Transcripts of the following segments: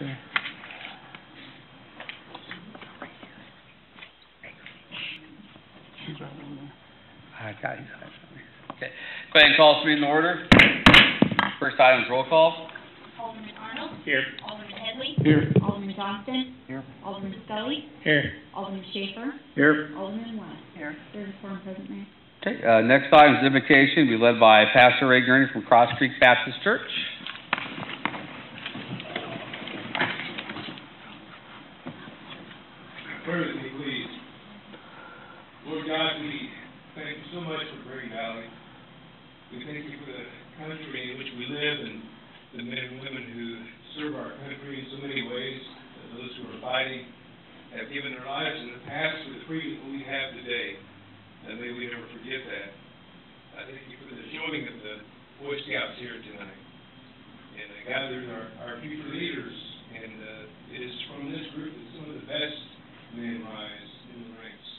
Okay. Okay. Go ahead and call this meeting to order. First item is roll call. Alderman Arnold. Here. Alderman Headley. Here. Alderman Johnston. Here. Alderman Scully. Here. Alderman Schaefer. Here. Alderman West. Here. There's a quorum present, Mayor. Okay. Next item is invocation. Be led by Pastor Ray Gurney from Cross Creek Baptist Church. Pray with me, please. Lord God, we thank you so much for Green Valley. We thank you for the country in which we live and the men and women who serve our country in so many ways. Those who are fighting have given their lives in the past for the freedom we have today. And may we never forget that. I thank you for the joining of the Boy Scouts here tonight. And they gathered our future leaders. And it is from this group that some of the best men rise in the ranks.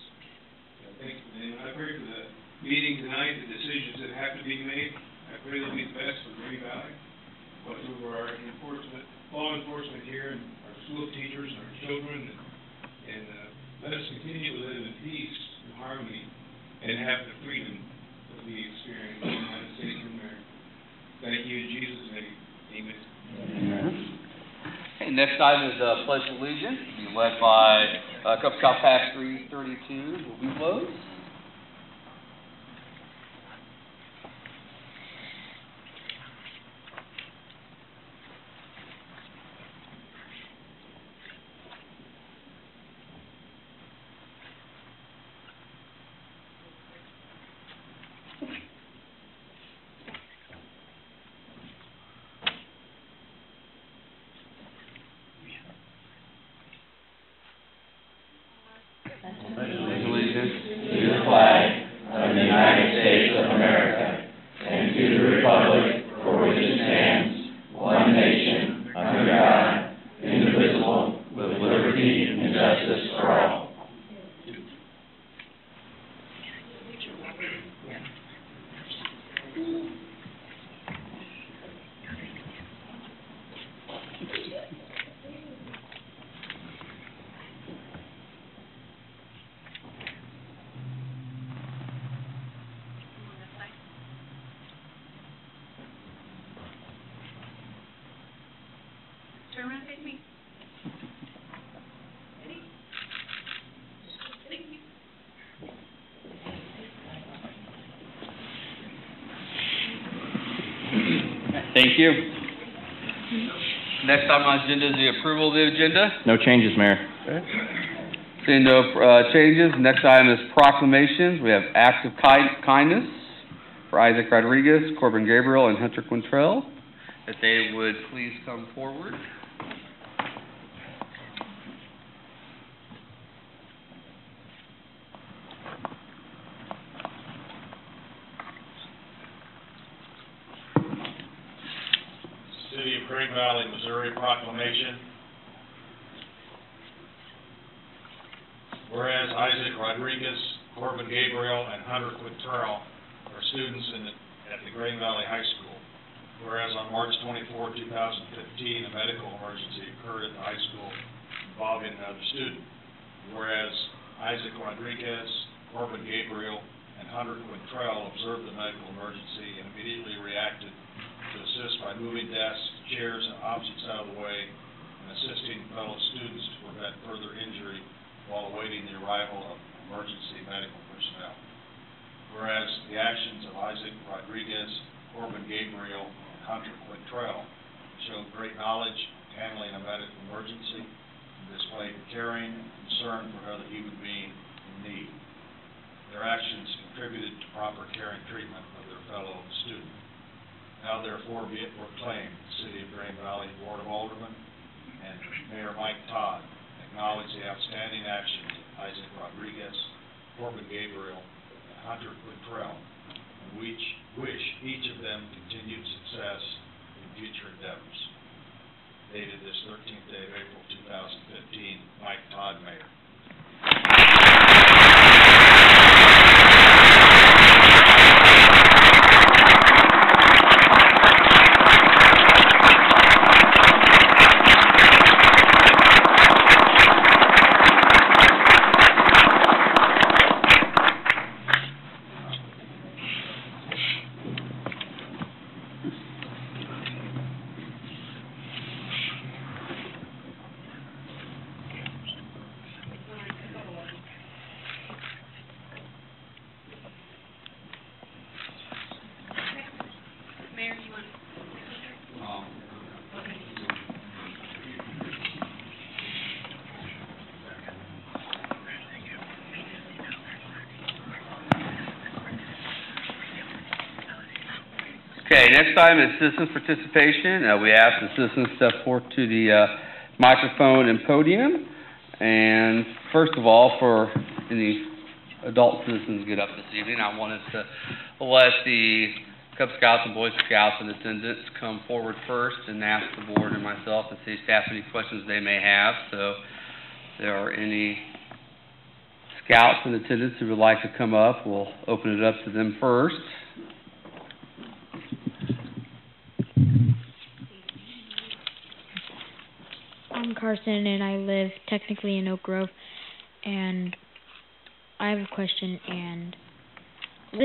Thank you for them. And I pray for the meeting tonight, the decisions that have to be made. I pray they'll be the best for Green Valley. Watch over our law enforcement here, and our school teachers and our children. And let us continue to live in peace and harmony and have the freedom that we experience in the United States of America. Thank you in Jesus' name. Amen. Amen. Okay, next item is Pledge of Allegiance. Be led by Cub Scout Pass 332. Will be closed. Allegiance to the flag of the United States of America and to the republic for which it stands, one nation, under God, indivisible, with liberty and justice for all. Turn around and face me. Ready? Thank you. Thank you. Next item on the agenda is the approval of the agenda. No changes, Mayor. Seeing no changes, next item is proclamations. We have acts of kindness for Isaac Rodriguez, Corbin Gabriel, and Hunter Quintrell. That they would please come forward. City of Green Valley, Missouri proclamation. Whereas Isaac Rodriguez, Corbin Gabriel, and Hunter Quintrell are students at the Green Valley High School. Whereas on March 24, 2015, a medical emergency occurred at the high school involving another student. Whereas Isaac Rodriguez, Corbin Gabriel, and Hunter Quintrell observed the medical emergency and immediately reacted to assist by moving desks, chairs, and objects out of the way and assisting fellow students to prevent further injury while awaiting the arrival of emergency medical personnel. Whereas the actions of Isaac Rodriguez, Corbin Gabriel, and Hunter Quintrell showed great knowledge in handling a medical emergency and displayed caring and concern for another human being in need. Their actions contributed to proper care and treatment of their fellow student. Now therefore be it proclaimed, the City of Green Valley Board of Aldermen and Mayor Mike Todd acknowledge the outstanding actions of Isaac Rodriguez, Corbin Gabriel, and Hunter Quintrell, and wish each of them continued success in future endeavors. Dated this 13th day of April 2015, Mike Todd, Mayor. Okay, next item is citizens' participation. We ask the citizens step forth to the microphone and podium. And first of all, for any adult citizens get up this evening, I wanted to let the Cub Scouts and Boy Scouts in attendance come forward first and ask the board and myself and city staff any questions they may have. So if there are any Scouts in attendance who would like to come up, we'll open it up to them first. I'm Carson, and I live technically in Oak Grove, and I have a question, and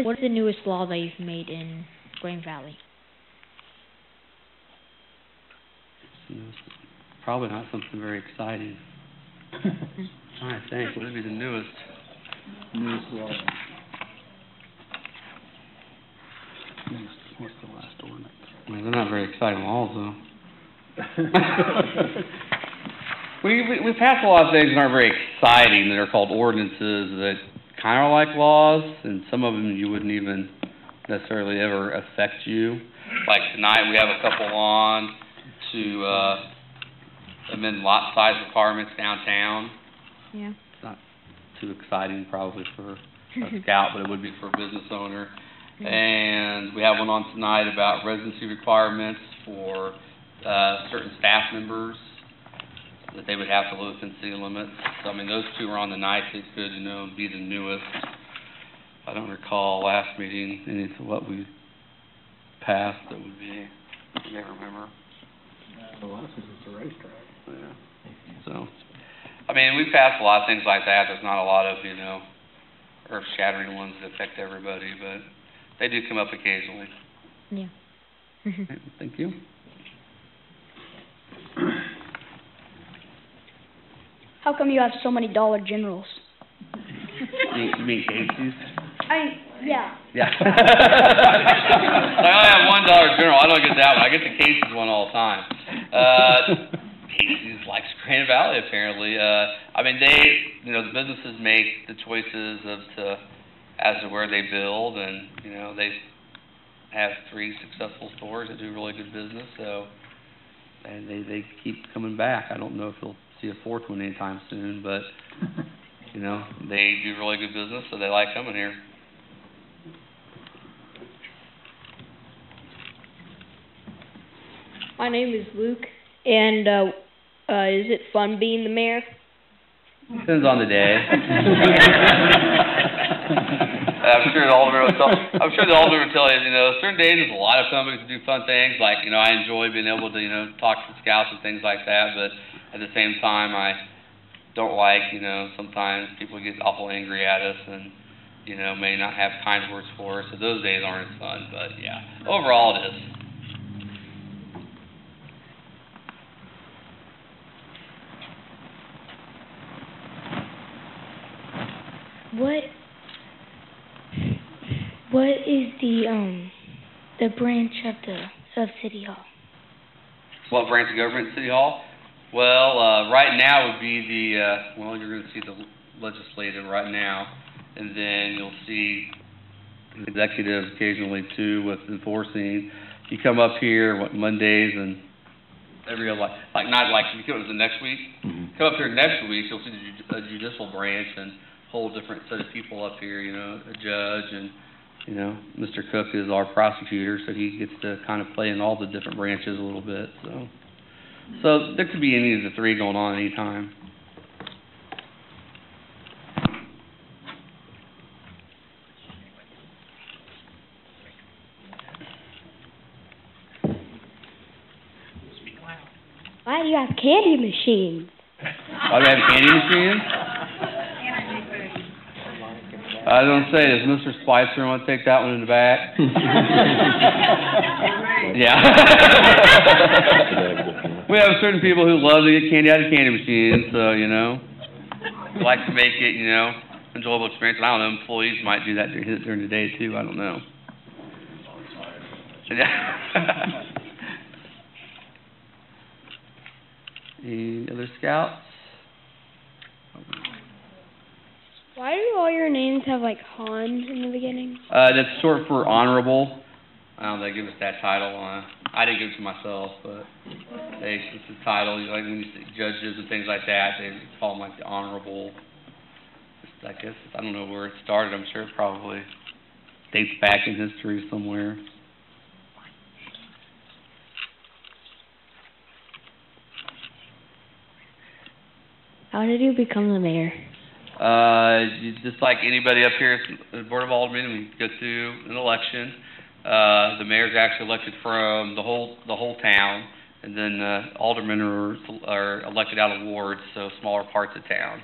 what is the newest law that you've made in Green Valley? Probably not something very exciting. I think what would be the newest law? What's the last ordinance? I mean, they're not very exciting laws, though. We passed a lot of things that aren't very exciting that are called ordinances that kind of are like laws, and some of them you wouldn't even necessarily ever affect you. Like tonight, we have a couple on to amend lot size requirements downtown. Yeah. It's not too exciting probably for a scout, but it would be for a business owner. Yeah. And we have one on tonight about residency requirements for certain staff members, that they would have to live within city limits. So, I mean, those two are on the night. They could, be the newest. I don't recall last meeting any of what we passed that would be, I can't remember. The last one was the racetrack. Yeah. So, I mean, we passed a lot of things like that. There's not a lot of, earth-shattering ones that affect everybody, but they do come up occasionally. Yeah. Okay, thank you. How come you have so many Dollar Generals? You mean Casey's? Yeah. Yeah. I only have $1 General. I don't get that one. I get the Casey's one all the time. Casey's likes Grand Valley, apparently. I mean, the businesses make the choices as to where they build, and, they have 3 successful stores that do really good business, so, and they keep coming back. I don't know if you'll see a 4th one anytime soon, but, they do really good business, so they like coming here. My name is Luke, and is it fun being the mayor? Depends on the day. I'm sure the Aldermen will tell you, certain days there's a lot of fun to do fun things. Like, I enjoy being able to, talk to the scouts and things like that. But at the same time, I don't like, sometimes people get awful angry at us and, may not have kind words for us. So those days aren't as fun. But yeah, overall it is. What is the branch of City Hall? What branch of government in City Hall? Well, right now would be you're going to see the legislative right now, and then you'll see the executive occasionally too with enforcing. You come up here, Mondays and every other, if you come up the next week, come up here next week, you'll see the judicial branch and whole different set of people up here, a judge, and, Mr. Cook is our prosecutor, so he gets to kind of play in all the different branches a little bit, so there could be any of the 3 going on at any time. Why do you have candy machines? Why do we have candy machines? I was going to say, does Mr. Spicer want to take that one in the back? Yeah. We have certain people who love to get candy out of candy machines, so, we like to make it, enjoyable experience. And I don't know, employees might do that during the day, too. I don't know. Yeah. Any other scouts? Why do all your names have, Hans in the beginning? That's short for honorable. They give us that title. I didn't give it to myself, but it's the title. Like when you see judges and things like that, they call them like the honorable. I guess I don't know where it started. I'm sure it probably dates back in history somewhere. How did you become the mayor? Just like anybody up here at the Board of Aldermen, we go through an election. The mayor's actually elected from the whole town, and then aldermen are elected out of wards, so smaller parts of town.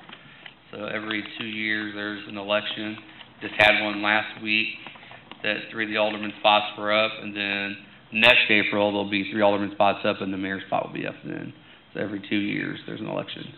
So every 2 years there's an election. Just had one last week that 3 of the alderman spots were up, and then next April there'll be 3 alderman spots up, and the mayor's spot will be up then. So every 2 years there's an election.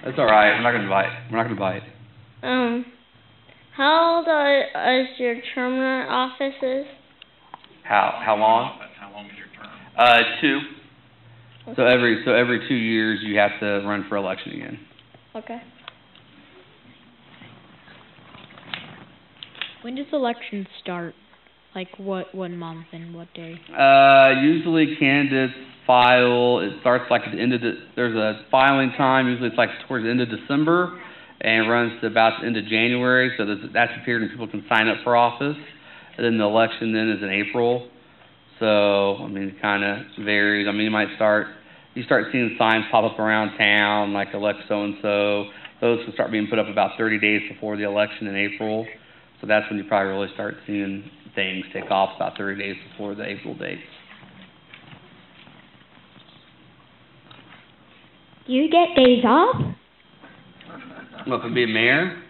That's all right. We're not gonna bite. How does your term in office is? How long? How long is your term? 2. So every 2 years you have to run for election again. Okay. When does election start? Like what month and what day? Usually candidates file. It starts like at the end of there's a filing time. Usually it's like towards the end of December, and it runs to about the end of January. So that's a period when people can sign up for office. And then the election then is in April. So I mean, it kind of varies. I mean, you start seeing signs pop up around town like elect so and so. Those will start being put up about 30 days before the election in April. So that's when you probably really start seeing things take off about 30 days before the April date. Do you get days off? Well, if I'd be a mayor?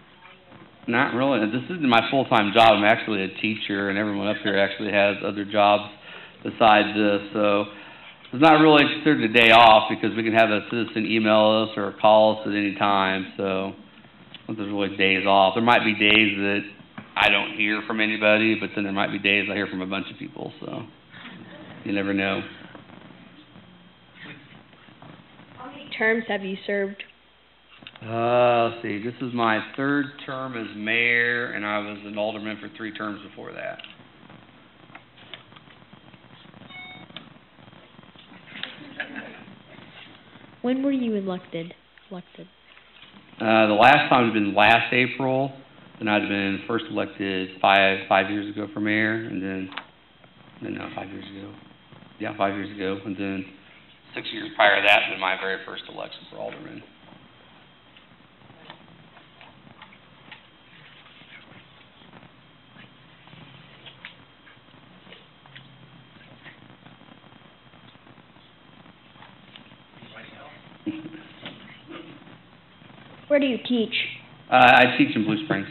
Not really. This isn't my full-time job. I'm actually a teacher, and everyone up here actually has other jobs besides this. So it's not really considered a day off because we can have a citizen email us or call us at any time. So there's really days off. There might be days that I don't hear from anybody, but then there might be days I hear from a bunch of people, so you never know. How many terms have you served? Let's see, this is my 3rd term as mayor, and I was an alderman for 3 terms before that. When were you elected? The last time would have been last April. Then I'd been first elected five years ago for mayor, and then 5 years ago. Yeah, 5 years ago, and then 6 years prior to that was my very first election for alderman. Where do you teach? I teach in Blue Springs.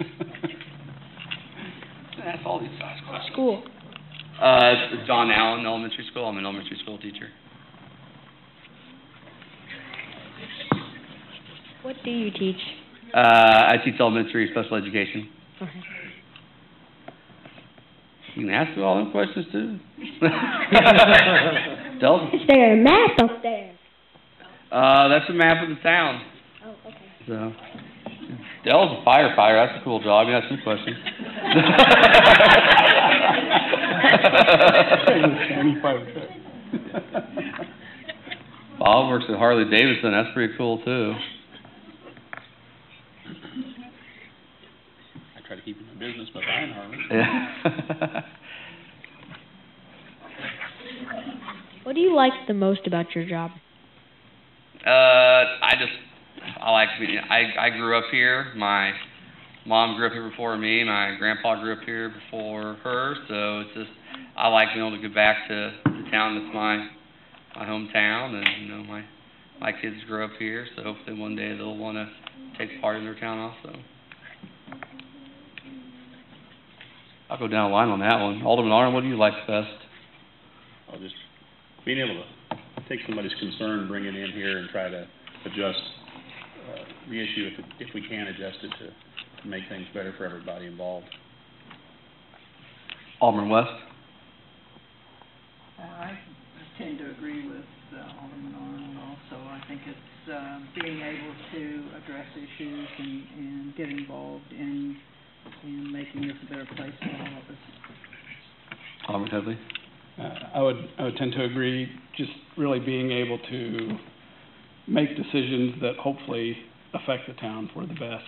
That's all these guys. School. It's John Allen Elementary School. I'm an elementary school teacher. What do you teach? I teach elementary special education. Okay. You can ask me all them questions too. Tell Is there a map up there? That's a map of the town. Oh, okay. So, Dell's a firefighter. That's a cool job. You have some questions. Bob works at Harley Davidson. That's pretty cool too. I try to keep in the business by buying Harley. Yeah. What do you like the most about your job? I grew up here. My mom grew up here before me. My grandpa grew up here before her. So it's just, I like being able to go back to the town that's my hometown, and my kids grew up here. So hopefully one day they'll want to take part in their town also. I'll go down the line on that one. Alderman Arnold, what do you like best? I'll just being able to take somebody's concern, bring it in here, and try to adjust the issue if we can adjust it to make things better for everybody involved. Alderman West? I tend to agree with Alderman Arnold also. I think it's being able to address issues and get involved in making this a better place for all of us. Alderman Headley? I would tend to agree, just really being able to make decisions that hopefully affect the town for the best.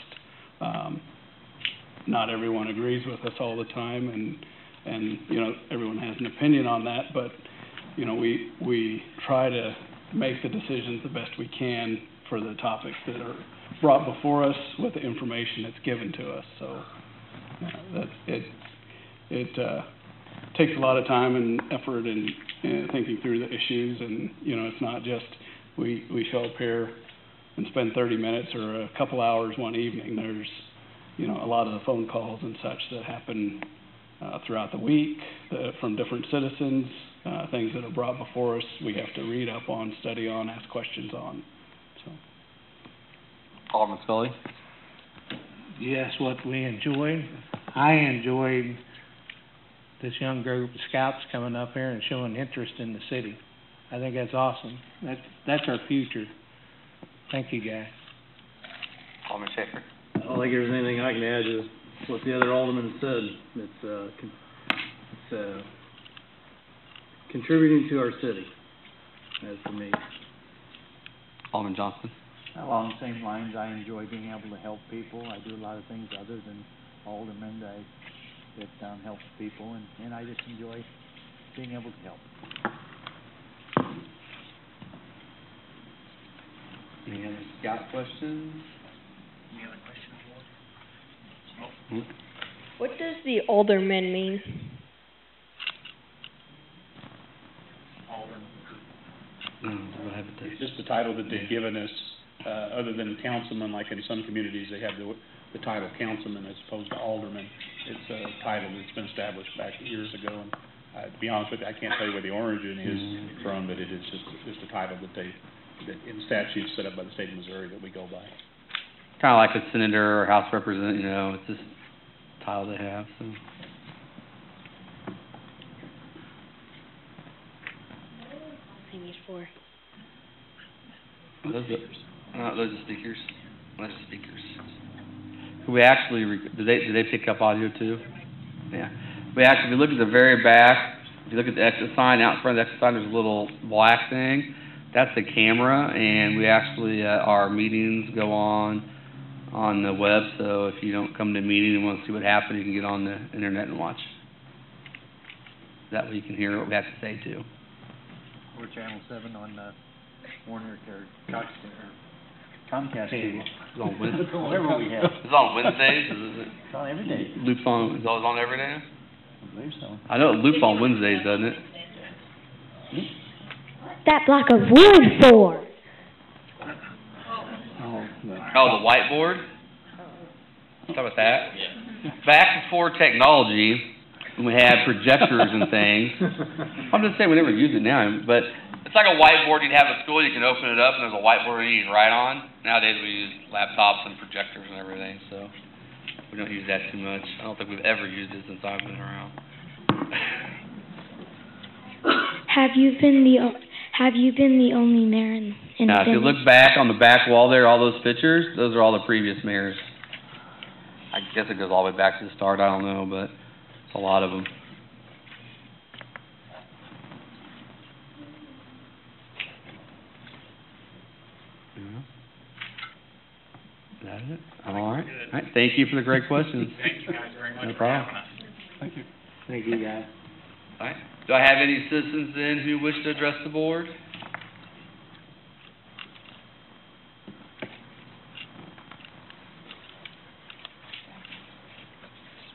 Not everyone agrees with us all the time, and you know, everyone has an opinion on that, but you know, we try to make the decisions the best we can for the topics that are brought before us with the information that's given to us. So that it takes a lot of time and effort and thinking through the issues, and you know, it's not just we show up here and spend 30 minutes or a couple hours one evening. There's, you know, a lot of the phone calls and such that happen throughout the week from different citizens, things that are brought before us we have to read up on, study on, ask questions on. So. Alderman Scully? Yes, what we enjoyed. I enjoyed this young group of scouts coming up here and showing interest in the city. I think that's awesome. That's our future. Thank you, guys. Alderman Schaefer? I don't think there's anything I can add to what the other alderman said. It's contributing to our city, as for me. Alderman Johnson? Along the same lines, I enjoy being able to help people. I do a lot of things other than aldermen that helps people, and I just enjoy being able to help. Any other scout questions? Any other questions, Lord? What does the alderman mean? It's just the title that they've given us, other than councilman, like in some communities, they have the title councilman as opposed to alderman. It's a title that's been established back years ago, and to be honest with you, I can't tell you where the origin is from, but it is just a title that in statutes set up by the state of Missouri that we go by. Kind of like a senator or House representative, you know, it's just a title they have, so. For those are speakers. Those are speakers. We actually do they pick up audio too? Yeah. We actually, if you look at the very back, if you look at the exit sign out in front of the exit sign, there's a little black thing. That's the camera, and we actually our meetings go on the web. So if you don't come to a meeting and want to see what happened, you can get on the internet and watch. That way you can hear what we have to say too. Or Channel 7 on Warner or Cox or Comcast TV. It's on Wednesdays. Whatever we have. It's on Wednesdays. Is it? It's on every day. Loops on. Is it on every day? I believe so. I know it loops on Wednesdays, doesn't it? that block of wood for? Oh, the whiteboard? Talk about that? Yeah. Back before technology, when we had projectors and things. I'm just saying we never use it now, but it's like a whiteboard you'd have at school. You can open it up and there's a whiteboard you can write on. Nowadays we use laptops and projectors and everything, so we don't use that too much. I don't think we've ever used it since I've been around. Have you been the only mayor in now, if you look back on the back wall there, all those pictures, those are all the previous mayors. I guess it goes all the way back to the start, I don't know, but it's a lot of them. Is that it? All right. All right. Thank you for the great questions. Thank you guys very much. No problem. Thank you. Thank you, guys. All right. Do I have any citizens then who wish to address the board?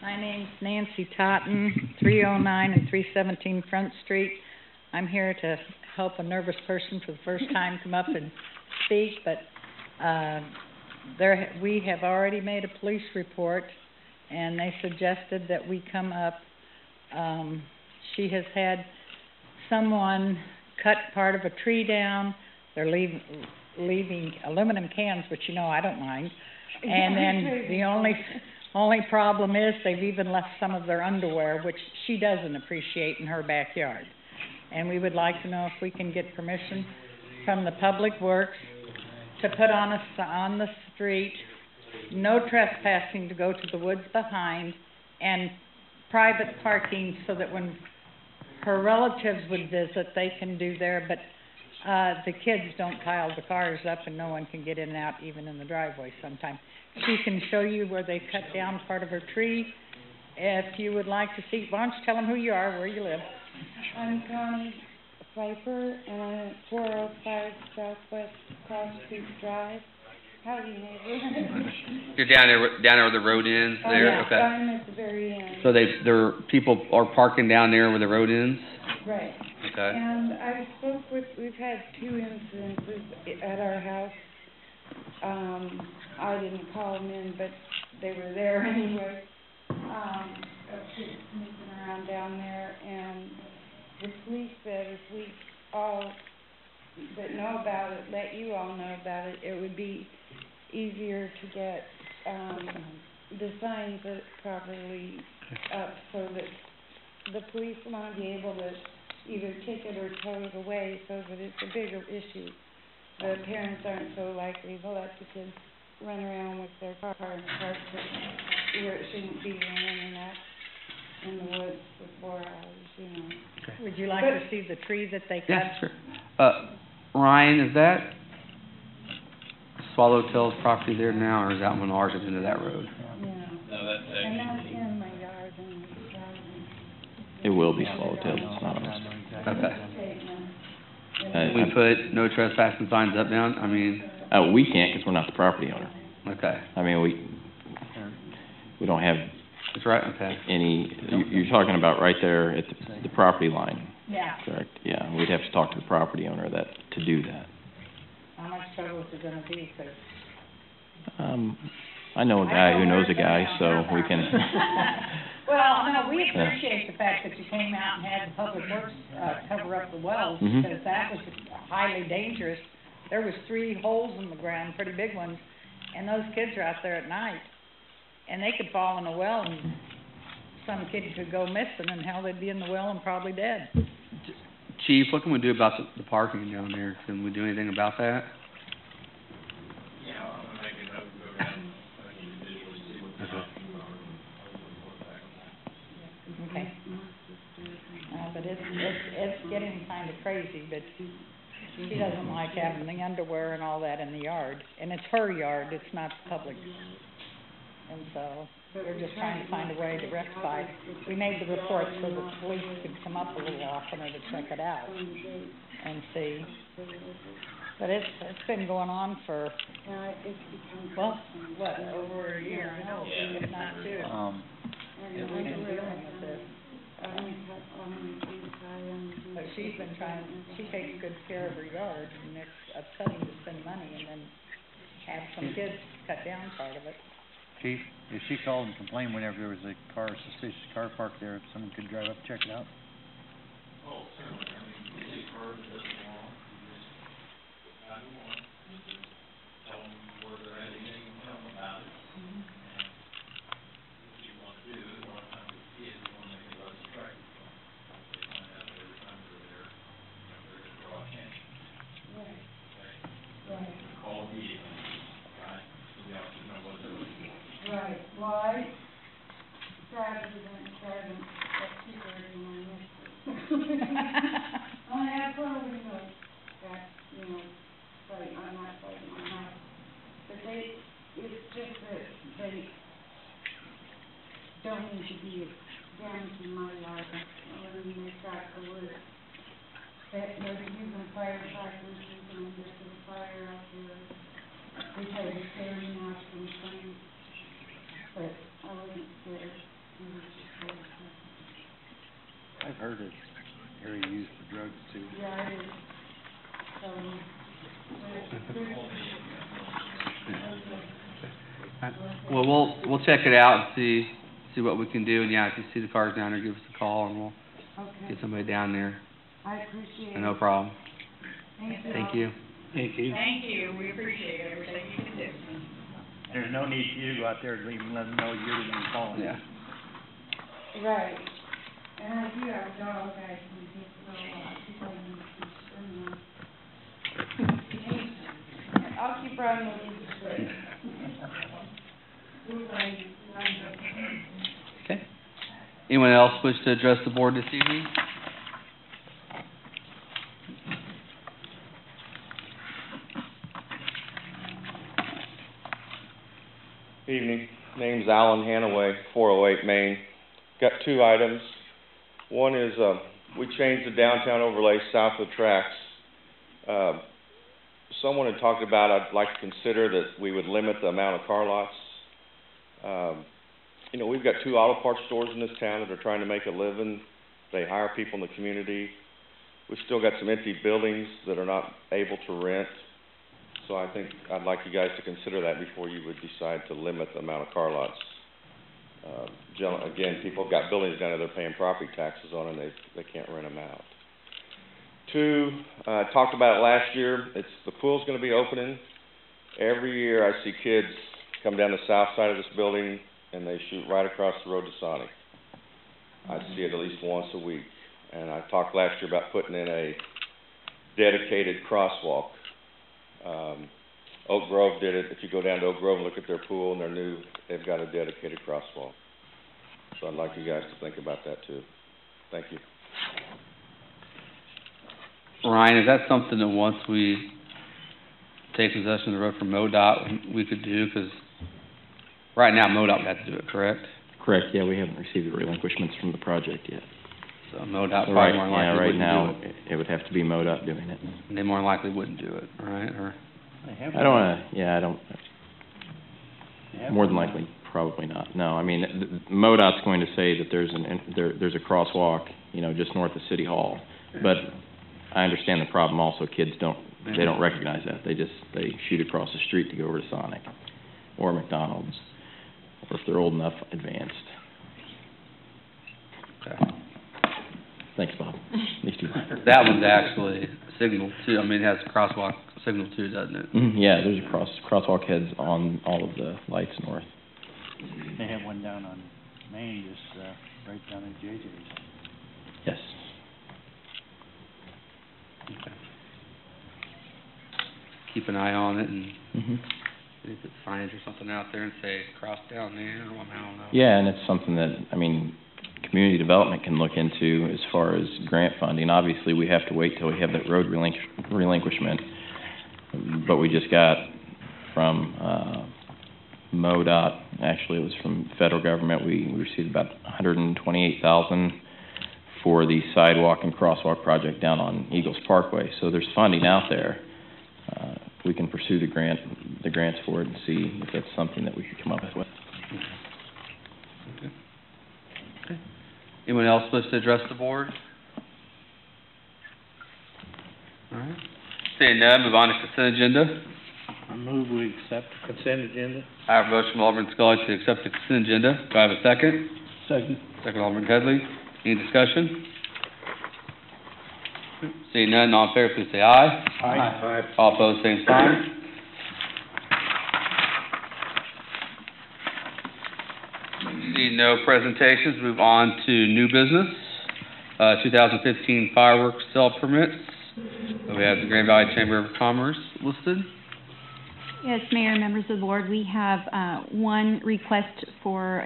My name's Nancy Totten, 309 and 317 Front Street. I'm here to help a nervous person for the first time come up and speak, but we have already made a police report, and they suggested that we come up. She has had someone cut part of a tree down. They're leaving aluminum cans, which you know I don't mind. And then the only problem is they've even left some of their underwear, which she doesn't appreciate, in her backyard. And we would like to know if we can get permission from the Public Works to put on the street, no trespassing to go to the woods behind, and private parking so that when her relatives would visit, they can do there, but the kids don't pile the cars up and no one can get in and out, even in the driveway sometimes. She can show you where they cut down part of her tree. If you would like to see, why don't you tell them who you are, where you live? I'm Connie Pfeiffer, and I'm at 405 Southwest Cross Street Drive. Howdy, neighbor. You're down there where the road ends there? Yeah, Okay. I'm at the very end. So people are parking down there where the road ends? Right. Okay. And I spoke with, we've had 2 incidences at our house. I didn't call them in, but they were there anyway. Of kids sneaking around down there, and the police said if we all that know about it, let you all know about it, it would be easier to get the signs properly up so that the police want to be able to either ticket or tow it away so that it's a bigger issue. The parents aren't so likely to let the kids run around with their car and park where it shouldn't be running in the woods for 4 hours, you know. Okay. Would you like to see the tree that they cut? Yeah, sure. Ryan, is that Swallowtail's property there now, or is that one ours at the end of that road? Yeah. No, that's And that's in my yard and It will be Swallowtail, it's not ours. Okay. We put no trespassing signs up down? I mean... We can't because we're not the property owner. Okay. I mean, we don't have... That's right, okay. You're talking about right there at the property line. Yeah. Correct, yeah. We'd have to talk to the property owner to do that. How much trouble is it gonna be? 'Cause I know a guy who knows a guy, so we can... Well, no, we appreciate the fact that you came out and had the Public Works cover up the wells, Mhm. because that was highly dangerous. There was 3 holes in the ground, pretty big ones, and those kids are out there at night, and they could fall in a well, and some kid could go missing, and hell, they'd be in the well and probably dead. Chief, what can we do about the parking down there? Can we do anything about that? Yeah, I'm gonna make a note and go around individually see what the options are. Okay. But it's getting kind of crazy, but she doesn't like having the underwear and all that in the yard. And it's her yard, it's not public. And so, we're just trying to find a way to rectify it. We made the report so the police could come up a little oftener to check it out and see. But it's been going on for, well, what, over a year, I know, if not 2. And we've been dealing with this. But she's been trying, she takes good care of her yard, and it's upsetting to spend money and then have some kids cut down part of it. Chief, if she called and complained whenever there was a suspicious car parked there, if someone could drive up, check it out? Oh, certainly, I mean, you see cars that doesn't belong, you just, 911, just tell them where they're at, and you tell them about it. And what you want to do, a lot of times with kids, you want to make it less attractive. They find out that every time they're there, they're gonna draw attention. Right. Okay? Right. Call immediately, right, so the officers know what they're looking for. Right, well, I Saturday at 2:30 when I missed it. I have probably knows that, like, I'm not fighting my house. But it's just that they don't need to be damaging my yard. I mean, they've got the wood. They're using firefighters, using this fire out there. They had a scary now from things. But I wasn't scared. It was just kind of stuff. I've heard it's area used for drugs too. Yeah, it is. Well, we'll check it out and see see what we can do, and yeah, if you see the cars down there, give us a call, and we'll Okay, get somebody down there. I appreciate it. No problem. Thank you. Thank you. Thank you. Thank you, we appreciate everything you can do. There's no need for you to go out there to even let them know you're the one calling. Yeah. Right, and I do have a dog, I can take a little, I'll keep running the leaves. Okay. Anyone else wish to address the board this evening? Evening. Name's Alan Hanaway, 408 Main. Got two items. One is we changed the downtown overlay south of the tracks. Someone had talked about I'd like to consider that we would limit the amount of car lots. You know, we've got two auto parts stores in this town that are trying to make a living. They hire people in the community. We've still got some empty buildings that are not able to rent. So I think I'd like you guys to consider that before you would decide to limit the amount of car lots. Again, people have got buildings down there they're paying property taxes on, and they can't rent them out. Two, I talked about it last year. The pool's going to be opening. Every year I see kids come down the south side of this building, and they shoot right across the road to Sonic. I see it at least once a week. And I talked last year about putting in a dedicated crosswalk. Oak Grove did it. If you go down to Oak Grove and look at their pool and their new, they've got a dedicated crosswalk. So I'd like you guys to think about that too. Thank you. Ryan, is that something that once we take possession of the road from MoDOT, we could do? Because right now MoDOT would have to do it, correct? Correct, yeah, we haven't received the relinquishments from the project yet. So MoDOT probably more than likely right now, do it. it would have to be MoDOT doing it. And they more than likely wouldn't do it, right? Or I don't, more than likely, probably not. No, I mean, MoDOT's going to say that there's a crosswalk, you know, just north of City Hall. But I understand the problem also, kids don't recognize that. They shoot across the street to go over to Sonic or McDonald's, or if they're old enough, advanced. Okay. Thanks, Bob. These two. That one's actually signal too. I mean, it has a crosswalk signal too, doesn't it? Mm-hmm. Yeah, there's a crosswalk heads on all of the lights north. They have one down on Main, just right down at JJ's. Yes. Okay. Keep an eye on it and maybe put signage or something out there and say cross down there, or I don't know. Yeah, and it's something that, I mean, community development can look into as far as grant funding. Obviously, we have to wait till we have that road relinquishment, but we just got from MoDOT, actually it was from federal government, we received about $128,000 for the sidewalk and crosswalk project down on Eagles Parkway. So there's funding out there. We can pursue the grants for it and see if that's something that we could come up with. Okay. Okay. Anyone else wish to address the board? All right. Seeing none, move on to consent agenda. I move we accept the consent agenda. I have a motion from Alderman Scully to accept the consent agenda. Do I have a second? Second. Second, Alderman Headley. Any discussion? Seeing none, all in favor, please say aye. Aye. All opposed, same sign. Seeing no presentations, move on to new business. 2015 fireworks sale permits. We have the Grand Valley Chamber of Commerce listed. Yes, Mayor and members of the board, we have one request for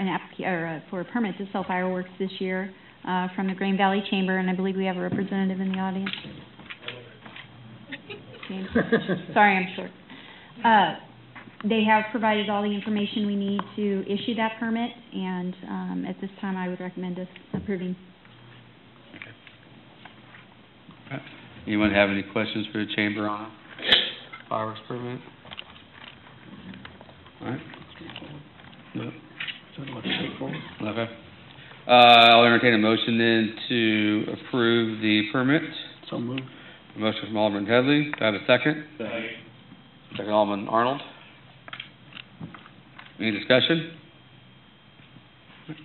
for a permit to sell fireworks this year from the Grand Valley Chamber, and I believe we have a representative in the audience. Sorry, I'm short. They have provided all the information we need to issue that permit, and at this time I would recommend us approving. Okay. Anyone have any questions for the Chamber on fireworks permit? All right. No. Okay. I'll entertain a motion then to approve the permit. So moved. A motion from Alderman Headley. Do I have a second? Second. Second, Alderman Arnold. Any discussion?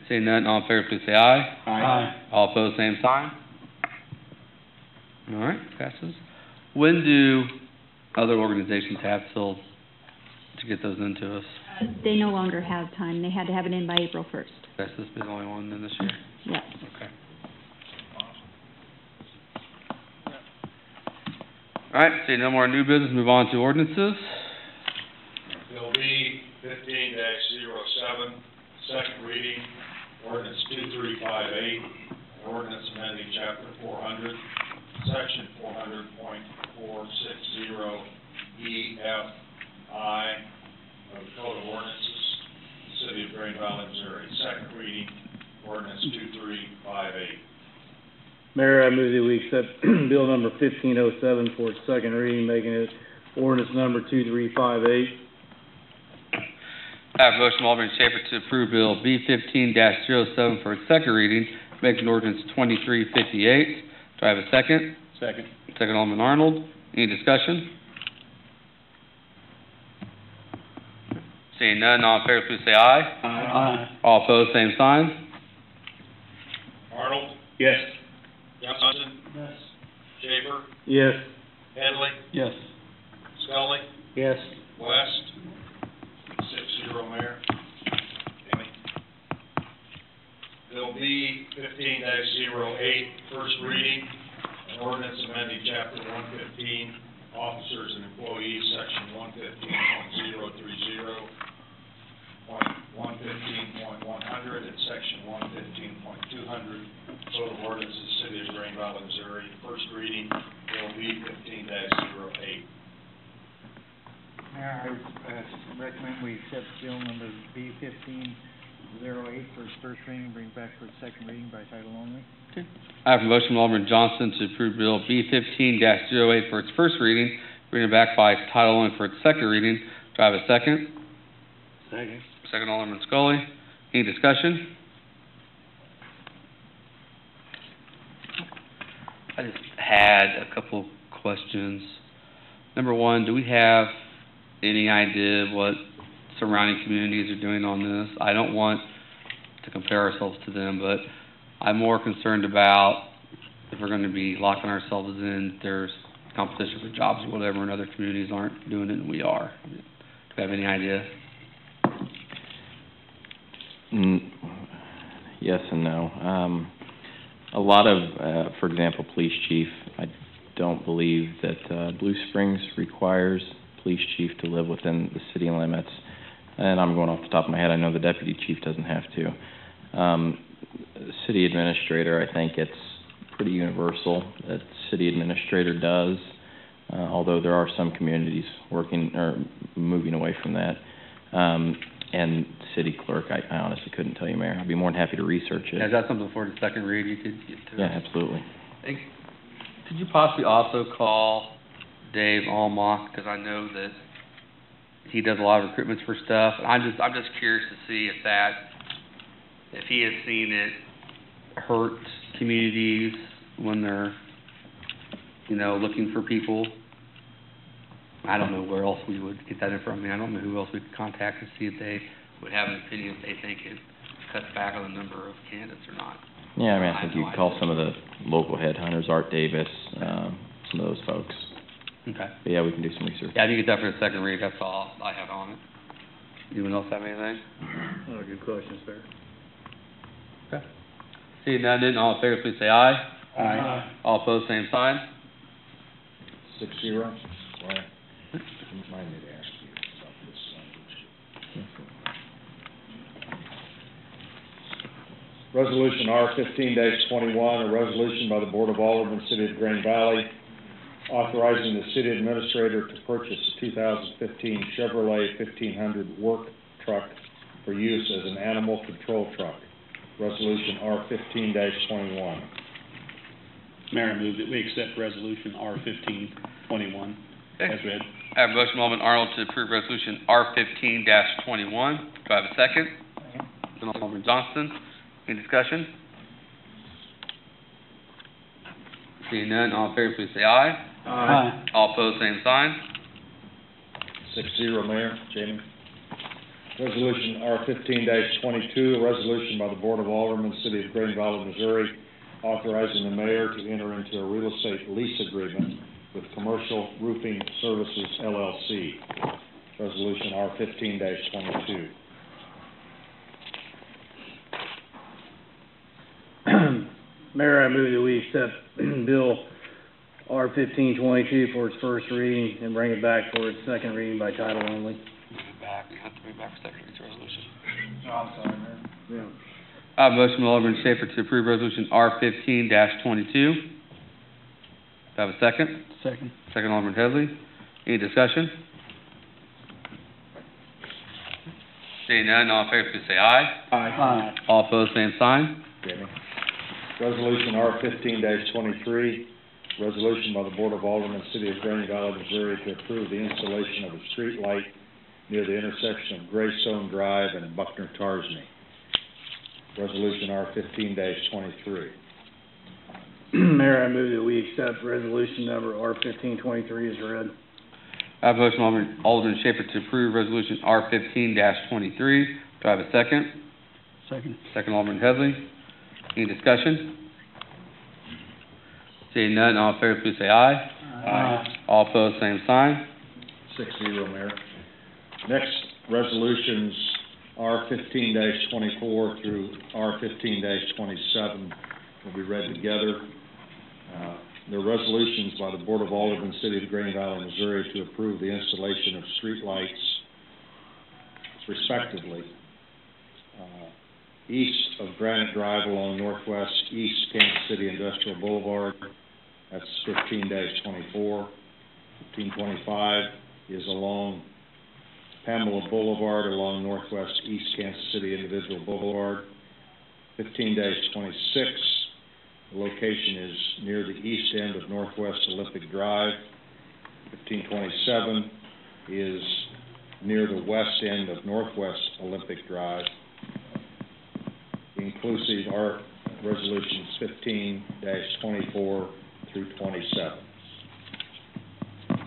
Seeing none, all in favor, please say aye. Aye. All opposed, same sign. All right, passes. When do other organizations have till to get those into us? They no longer have time. They had to have it in by April 1st. That's this be the only one then this year? Yes. Okay. All right, seeing no more new business, move on to ordinances. Bill B 15-07, second reading, ordinance 2358, ordinance amending chapter 400, section 400.460 EFI of the Code of Ordinances, City of Green Valley, Missouri. Second reading, ordinance 2358. Mayor, I move that we accept bill number 1507 for its second reading, making it ordinance number 2358. I have a motion from Alderman Schaper to approve Bill B 15-07 for its second reading, making ordinance 2358. Do I have a second? Second. Second, Alderman Arnold. Any discussion? Seeing none, all in favor, please say aye. Aye. All opposed, same sign. Arnold? Yes. Johnson? Yes. Schaefer? Yes. Headley? Yes. Scully? Yes. West? 6-0, Mayor. Amy? Bill B 15-08, first reading, an ordinance amending chapter 115, officers and employees, section 115.030, 115.100, and section 115.200, Code of Ordinances, City of Green Valley, Missouri. First reading, Bill B 15-08. Mayor, I recommend we accept bill number B 1508 for its first reading, bring back for its second reading by title only. Okay. I have a motion from Alderman Johnson to approve Bill B 15-08 for its first reading, bring it back by title only for its second reading. Do I have a second? Second. Second, Alderman Scully. Any discussion? I just had a couple questions. Number one, do we have any idea what surrounding communities are doing on this? I don't want to compare ourselves to them, but I'm more concerned about if we're going to be locking ourselves in, there's competition for jobs or whatever, and other communities aren't doing it and we are. Do we have any idea? Yes and no. A lot of, for example, police chief, I don't believe that Blue Springs requires police chief to live within the city limits. And I'm going off the top of my head, I know the deputy chief doesn't have to. City administrator, I think it's pretty universal that city administrator does, although there are some communities working or moving away from that. And city clerk, I honestly couldn't tell you, Mayor. I'd be more than happy to research it. Yeah, is that something for the second read you could get to? Yeah, absolutely. Could you possibly also call Dave Almock, because I know that he does a lot of recruitments for stuff. I'm just curious to see if he has seen it hurt communities when they're, looking for people. I don't know where else we would get that in from. I don't know who else we could contact to see if they would have an opinion if they think it cuts back on the number of candidates or not. Yeah, I think you could call some of the local headhunters, Art Davis, some of those folks. Okay. But yeah, we can do some research. Yeah, I think it's up for the second read. That's all I have on it. Anyone else have anything? Oh, good question, sir. Okay. Seeing none, then all in favor, please say aye. Aye. All opposed, same sign. 6-0. Right. Remind me to ask you about this language. Resolution R-15-21, a resolution by the Board of Aldermen, City of Green Valley, authorizing the city administrator to purchase a 2015 Chevrolet 1500 work truck for use as an animal control truck. Resolution R-15-21. Mayor, I move that we accept resolution R-1521 as read. I have a motion from Alderman Arnold to approve resolution R-15-21. Do I have a second? Second, Alderman Johnston. Any discussion? Seeing none, all in favor, please say aye. Aye. All opposed, same sign. 6-0, Mayor. Jamie? Resolution R-15-22, a resolution by the Board of Aldermen, City of Green Valley, Missouri, authorizing the mayor to enter into a real estate lease agreement with Commercial Roofing Services, LLC. Resolution R-15-22. Mayor, I move that we accept Bill R-1522 for its first reading and bring it back for its second reading by title only. You have to bring back for second reading resolution. No, I'm sorry, Mayor. Yeah. I have a motion from Alderman Schaper to approve resolution R-15-22. Do I have a second? Second. Second, Alderman Headley. Any discussion? Seeing none, all in favor, please say aye. Aye. All opposed, same sign. Resolution R-15-23, resolution by the Board of Aldermen, City of Green Valley, Missouri, to approve the installation of a street light near the intersection of Greystone Drive and Buckner Tarsney. Resolution R-15-23. Mayor, I move that we accept resolution number R-1523 as read. I have a motion from Alderman Schaper to approve resolution R-15-23. Do I have a second? Second. Second, Alderman Headley. Any discussion? Seeing none, all in favor, please say aye. Aye. All opposed, same sign. 6-0, Mayor. Next, resolutions R-15-24 through R-15-27 will be read together. They're resolutions by the Board of Aldermen, City of Green Valley, Missouri, to approve the installation of street lights, respectively, east of Granite Drive along Northwest East Kansas City Industrial Boulevard. That's 15-24. 15-25 is along Pamela Boulevard along Northwest East Kansas City Individual Boulevard. 15-26, the location is near the east end of Northwest Olympic Drive. 15-27 is near the west end of Northwest Olympic Drive. Inclusive are resolutions 15-24 through 27.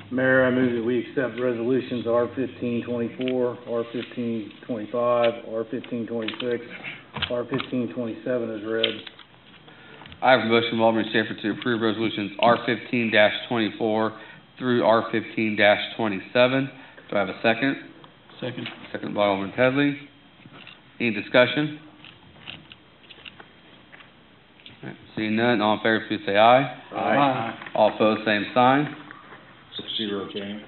Mayor, I move that we accept resolutions R-1524, R-1525, R-1526, R-1527 as read. I have a motion from Alderman Schaper to approve resolutions R-15-24 through R-15-27. Do I have a second? Second. Second by Alderman Headley. Any discussion? Right. Seeing none, all in favor, please say aye. Aye. All opposed, same sign. 6-0, Jamie.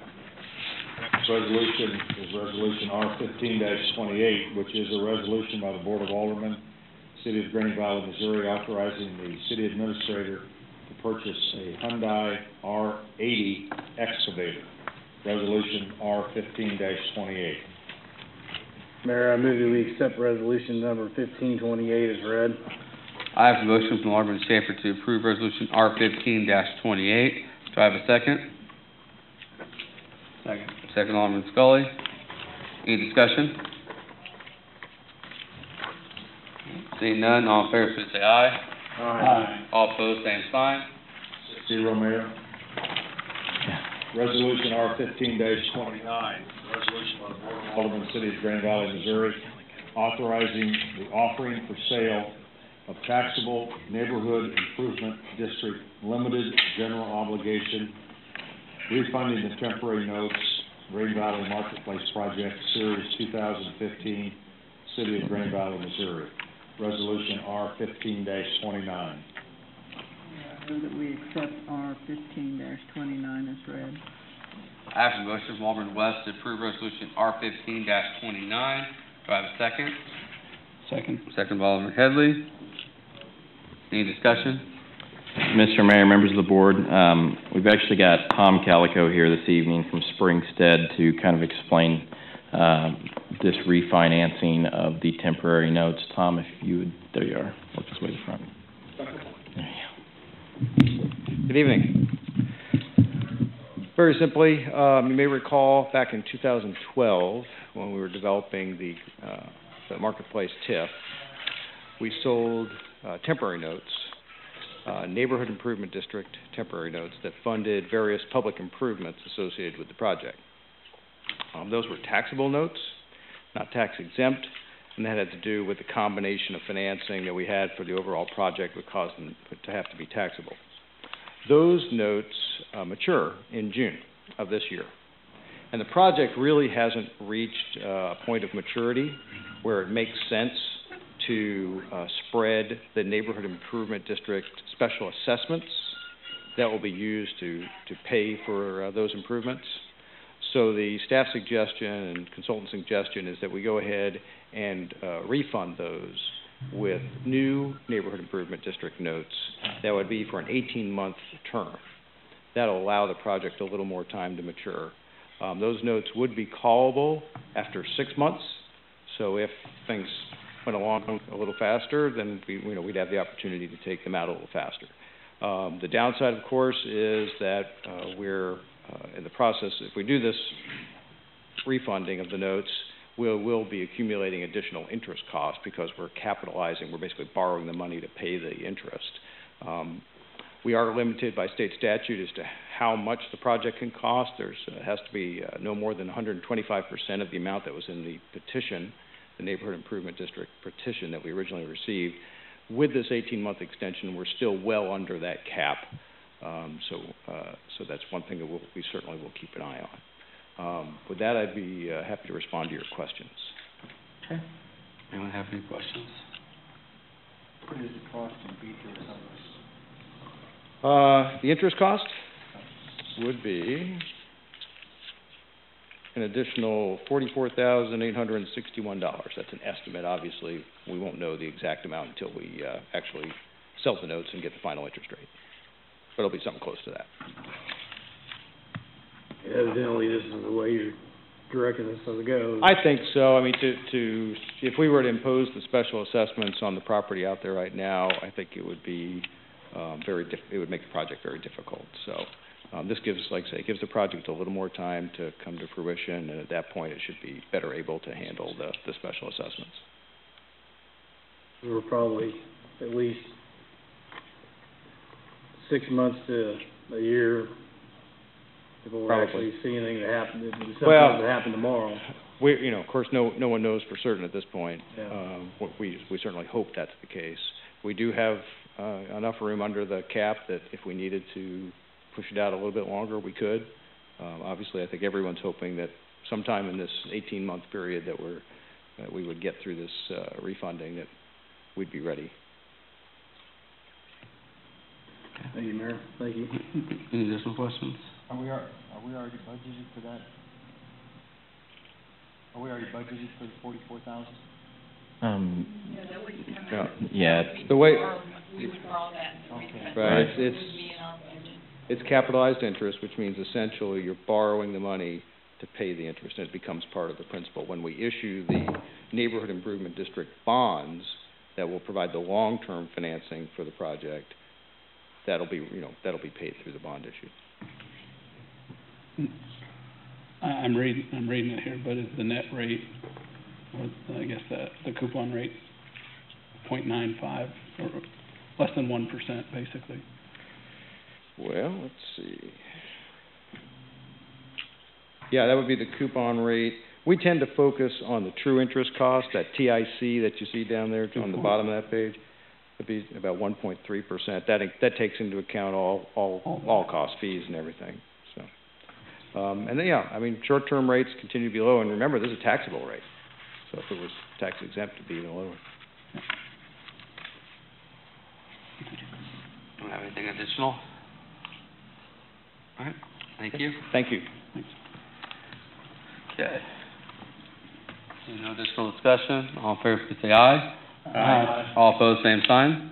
This resolution is resolution R-15-28, which is a resolution by the Board of Aldermen, City of Green Valley, Missouri, authorizing the city administrator to purchase a Hyundai R80 excavator. Resolution R-15-28. Mayor, I move that we accept resolution number 1528 as read. I have a motion from Alderman Schaper to approve resolution R-15-28. Do I have a second? Second. Second, Alderman Scully. Any discussion? Seeing none, all in favor, please say aye. Aye. All opposed, same sign. 6-0, Mayor. Resolution R-15-29, resolution by the Board of Aldermen, City of Grand Valley, Missouri, authorizing the offering for sale of taxable neighborhood improvement district limited general obligation, refunding the temporary notes, Green Valley Marketplace Project Series 2015, City of Green Valley, Missouri. Resolution R-15-29. I move that we accept R-15-29 as read. I have a motion from Alderman West to approve resolution R-15-29. Do I have a second? Second. Second by Alderman Headley. Any discussion? Mr. Mayor, members of the board, we've actually got Tom Calico here this evening from Springstead to kind of explain this refinancing of the temporary notes. Tom, if you would, there you are. Work this way to the front. There you go. Good evening. Very simply, you may recall back in 2012 when we were developing the Marketplace TIF, we sold temporary notes, neighborhood improvement district temporary notes that funded various public improvements associated with the project. Those were taxable notes. not tax exempt, and that had to do with the combination of financing that we had for the overall project would cause them to have to be taxable. Those notes mature in June of this year. And the project really hasn't reached a point of maturity where it makes sense to spread the neighborhood improvement district special assessments that will be used to pay for those improvements. So the staff suggestion and consultant suggestion is that we go ahead and refund those with new neighborhood improvement district notes that would be for an 18-month term. That'll allow the project a little more time to mature. Those notes would be callable after 6 months. So if things went along a little faster, then we'd have the opportunity to take them out a little faster. The downside, of course, is that we're in the process. If we do this refunding of the notes, we'll be accumulating additional interest costs because we're capitalizing. We're basically borrowing the money to pay the interest. We are limited by state statute as to how much the project can cost. It has to be no more than 125% of the amount that was in the petition, the Neighborhood Improvement District petition that we originally received. With this 18-month extension, we're still well under that cap. So that's one thing that we certainly will keep an eye on. With that, I'd be happy to respond to your questions. Okay. Anyone have any questions? What is the cost and features of this? The interest cost would be an additional $44,861. That's an estimate. Obviously, we won't know the exact amount until we actually sell the notes and get the final interest rate. But it'll be something close to that. Evidently, this is the way you're directing this as it goes. I think so. I mean, if we were to impose the special assessments on the property out there right now, I think it would be it would make the project very difficult. So this gives, like I say, it gives the project a little more time to come to fruition, and at that point, it should be better able to handle the special assessments. We're probably at least 6 months to a year before we actually see anything that happen. Something that happen tomorrow. Of course, no one knows for certain at this point. Yeah. We certainly hope that's the case. We do have enough room under the cap that if we needed to push it out a little bit longer, we could. Obviously, I think everyone's hoping that sometime in this 18-month period that we would get through this refunding, that we'd be ready. Thank you, Mayor. Thank you. Any additional questions? Are we already budgeted for that? Are we already budgeted for the 44,000? Yeah. The way. We would borrow that. Okay. Right. It's capitalized interest, which means essentially you're borrowing the money to pay the interest, and it becomes part of the principal. When we issue the Neighborhood Improvement District bonds that will provide the long-term financing for the project, that'll be paid through the bond issue. I'm reading it here, but is the net rate, or I guess the coupon rate, 0.95 or less than 1%, basically? Well, let's see. Yeah, that would be the coupon rate. We tend to focus on the true interest cost, that TIC that you see down there on the bottom of that page. It'd be about 1.3%. That takes into account all costs, fees, and everything. So, and then short-term rates continue to be low. And remember, this is a taxable rate. So if it was tax exempt, it'd be even lower. Don't have anything additional? All right. Thank you. Thank you. Thanks. Okay. No additional discussion. All in favor, please say aye. Aye. All opposed, same sign.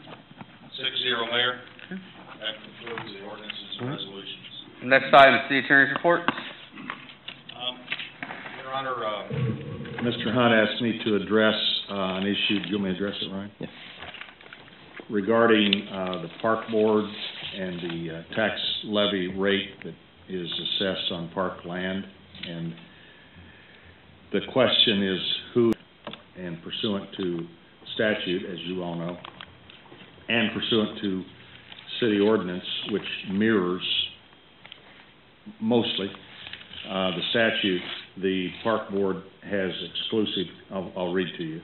6-0, Mayor. That concludes the ordinances and resolutions. Next item is City Attorney's report. Your Honor, Mr. Hunt asked me to address an issue. Do you want me to address it, Ryan? Yes. Regarding the park board and the tax levy rate that is assessed on park land. And the question is who, and pursuant to statute, as you all know, and pursuant to city ordinance, which mirrors mostly the statute, the park board has exclusive, I'll read to you.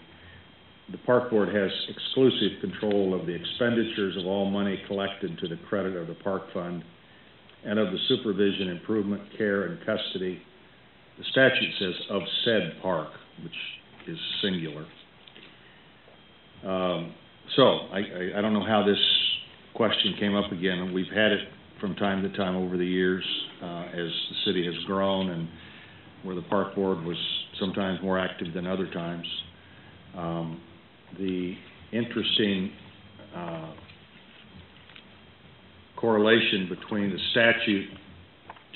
The park board has exclusive control of the expenditures of all money collected to the credit of the park fund and of the supervision, improvement, care, and custody. The statute says of said park, which is singular. So I don't know how this question came up again. We've had it from time to time over the years as the city has grown and where the park board was sometimes more active than other times. The interesting correlation between the statute,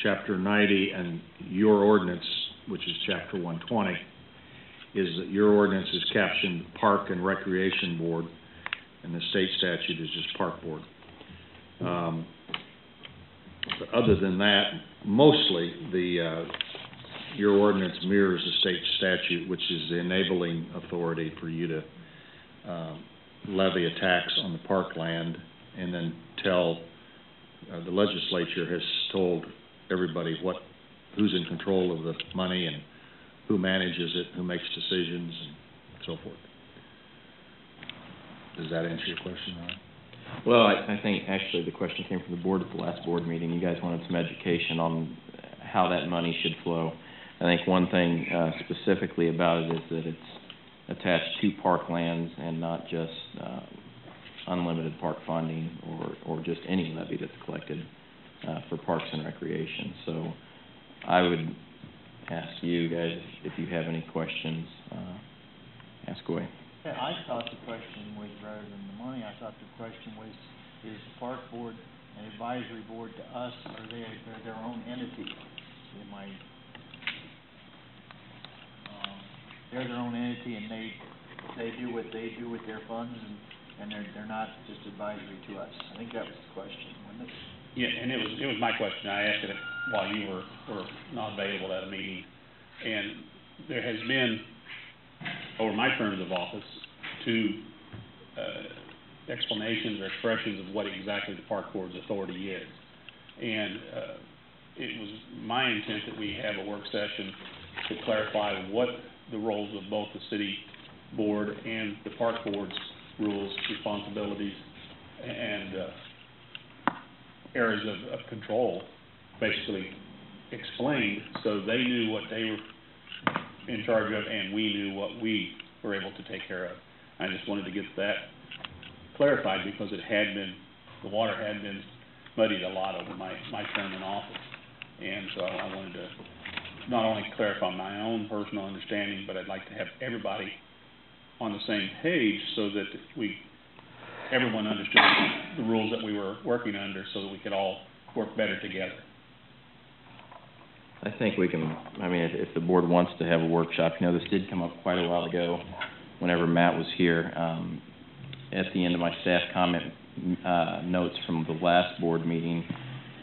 Chapter 90, and your ordinance, which is Chapter 120, is that your ordinance is captioned Park and Recreation Board, and the state statute is just Park Board. But other than that, mostly your ordinance mirrors the state statute, which is the enabling authority for you to levy a tax on the parkland, and then tell the legislature has told everybody who's in control of the money and who manages it, who makes decisions, and so forth. Does that answer your question, Ryan? Well, I think actually the question came from the board at the last board meeting. You guys wanted some education on how that money should flow. I think one thing specifically about it is that it's attached to parklands and not just unlimited park funding or just any levy that's collected for parks and recreation. So I would ask you guys if you have any questions, ask away. Yeah, I thought the question was, rather than the money, I thought the question was, is the park board an advisory board to us, or they're their own entity? They're their own entity, and they do what they do with their funds, and they're not just advisory to us. I think that was the question, wasn't it? Yeah, and it was my question. I asked it while you were not available at a meeting, and there has been, over my terms of office, two explanations or expressions of what exactly the park board's authority is. And it was my intent that we have a work session to clarify what the roles of both the city board and the park board's rules, responsibilities, and areas of control basically explained, so they knew what they were in charge of and we knew what we were able to take care of. I just wanted to get that clarified because the water had been muddied a lot over my term in office. And so I wanted to not only clarify my own personal understanding, but I'd like to have everybody on the same page so that everyone understood the rules that we were working under so that we could all work better together. I think we can, if the board wants to have a workshop, this did come up quite a while ago whenever Matt was here. At the end of my staff comment notes from the last board meeting,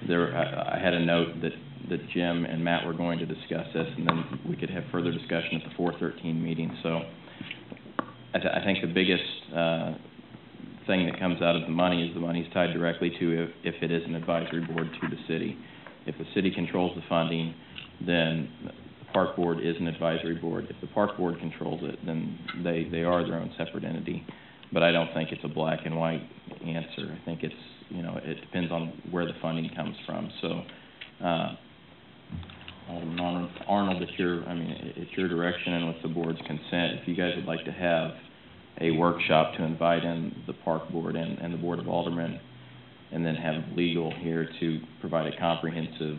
I had a note that Jim and Matt were going to discuss this, and then we could have further discussion at the 413 meeting. So I think the biggest thing that comes out of the money is the money's tied directly to if it is an advisory board to the city. If the city controls the funding, then the park board is an advisory board. If the park board controls it, then they are their own separate entity. But I don't think it's a black and white answer. I think it's, it depends on where the funding comes from. So, Alderman Arnold, it's your direction and with the board's consent, if you guys would like to have a workshop to invite in the park board and the board of aldermen, and then have legal here to provide a comprehensive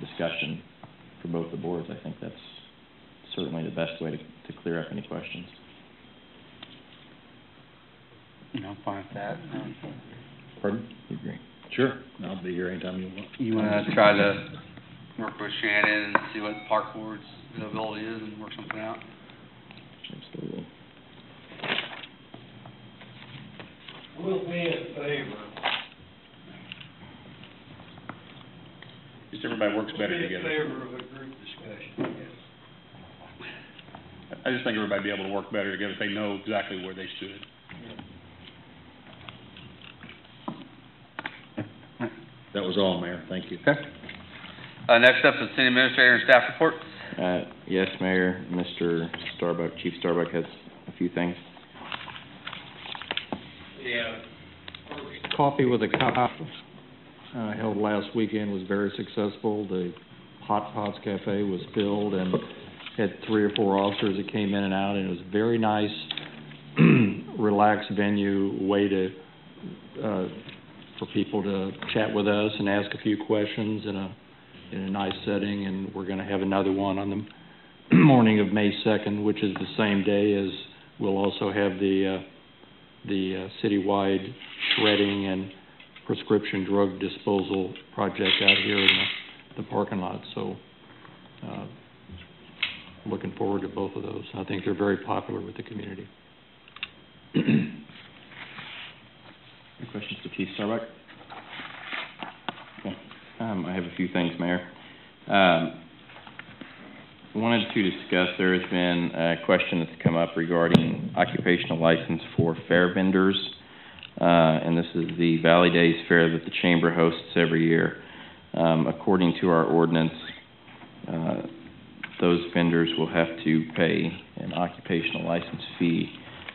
discussion for both the boards, I think that's certainly the best way to clear up any questions. I'm fine with that. Pardon? You agree? Sure. I'll be here anytime you want. You want to try to work with Shannon and see what the park board's availability is and work something out? Absolutely. We'll be in favor. Just everybody works better together. We'll be in favor of a group discussion, yes. I just think everybody be able to work better together if they know exactly where they stood. That was all, Mayor. Thank you. Okay. Next up is City Administrator and staff reports. Yes, Mayor, Mr. Starbuck, Chief Starbuck has a few things. Coffee with a Cop, held last weekend, was very successful. The Hot Pots Cafe was filled and had 3 or 4 officers that came in and out, and it was a very nice, relaxed venue, way to, for people to chat with us and ask a few questions in a nice setting. And we're going to have another one on the morning of May 2nd, which is the same day as we'll also have the citywide shredding and prescription drug disposal project out here in the parking lot. So looking forward to both of those. I think they're very popular with the community. Any questions to Chief Starbuck? Okay. I have a few things, Mayor. Wanted to discuss, there has been a question that's come up regarding occupational license for fair vendors. And this is the Valley Days Fair that the Chamber hosts every year. According to our ordinance, those vendors will have to pay an occupational license fee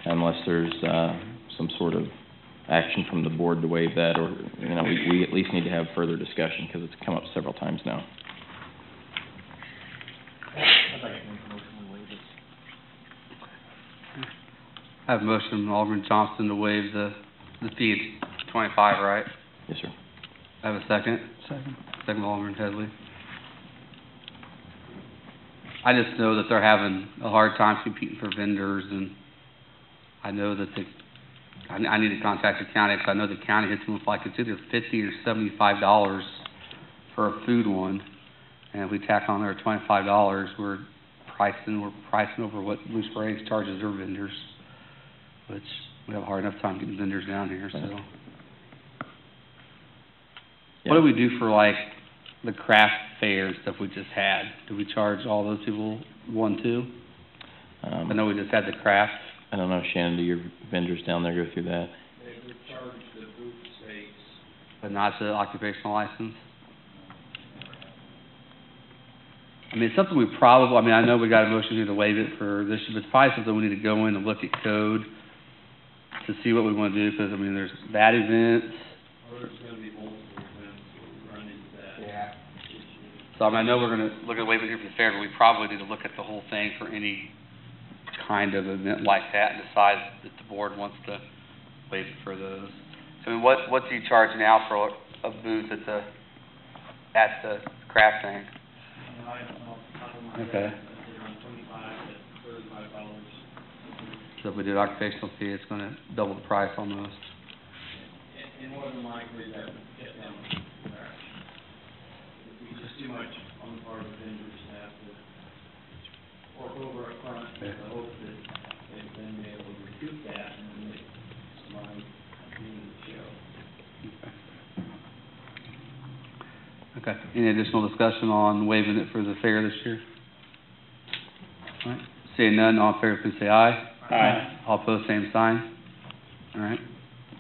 unless there's some sort of action from the board to waive that, or we at least need to have further discussion because it's come up several times now. I'd like to make a motion to waive it. I have a motion from Alderman Johnston to waive the fee at 25, right? Yes, sir. I have a second. Second. Second, Alderman Headley. I just know that they're having a hard time competing for vendors, and I know that I need to contact the county because I know the county hits them with like it's either $50 or $75 for a food one, and if we tack on there $25, we're pricing over what Loose Braves charges their vendors, which we have a hard enough time getting vendors down here. So, what do we do for like the craft fair and stuff we just had? Do we charge all those people one too? I know we just had the craft. I don't know, Shannon, do your vendors down there go through that? They would charge the booth space. But not the occupational license? I mean, it's something we probably, I mean, I know we got a motion here to waive it for this year, but it's probably something we need to go in and look at code to see what we want to do, because, I mean, there's bad events. Or there's going to be multiple events that run into that. Yeah. So, I mean, I know we're going to look at waiving it here for the fair, but we probably need to look at the whole thing for any kind of event like that and decide that the board wants to waive it for those. So, I mean, what do you charge now for a booth at the craft thing? I don't know, top of my Okay. head, it's around $25 to $35. So if we do occupational fee, it's going to double the price almost. And more than likely, that would get down the crash. If we just too much on the part of the vendors to have to fork over up front, with the hope that they would then be able to recoup that and then make some money at the end of the show. Okay. Any additional discussion on waiving it for the fair this year? All right. Seeing none, all in favor, please say aye. Aye. All opposed, same sign. All right.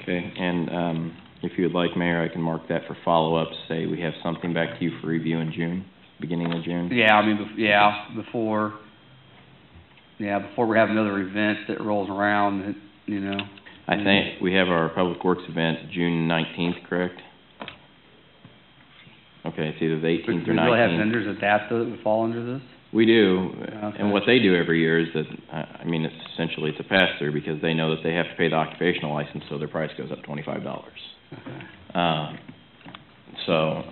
Okay, and if you would like, Mayor, I can mark that for follow-up, say we have something back to you for review in June, beginning of June. Yeah, I mean, before we have another event that rolls around, that, I think we have our Public Works event June 19th, correct? Okay, it's either the 18th or 19th. Do we really have vendors that would fall under this? We do, Okay. and what they do every year is that, I mean, it's essentially a pass-through because they know that they have to pay the occupational license, so their price goes up $25. Okay. So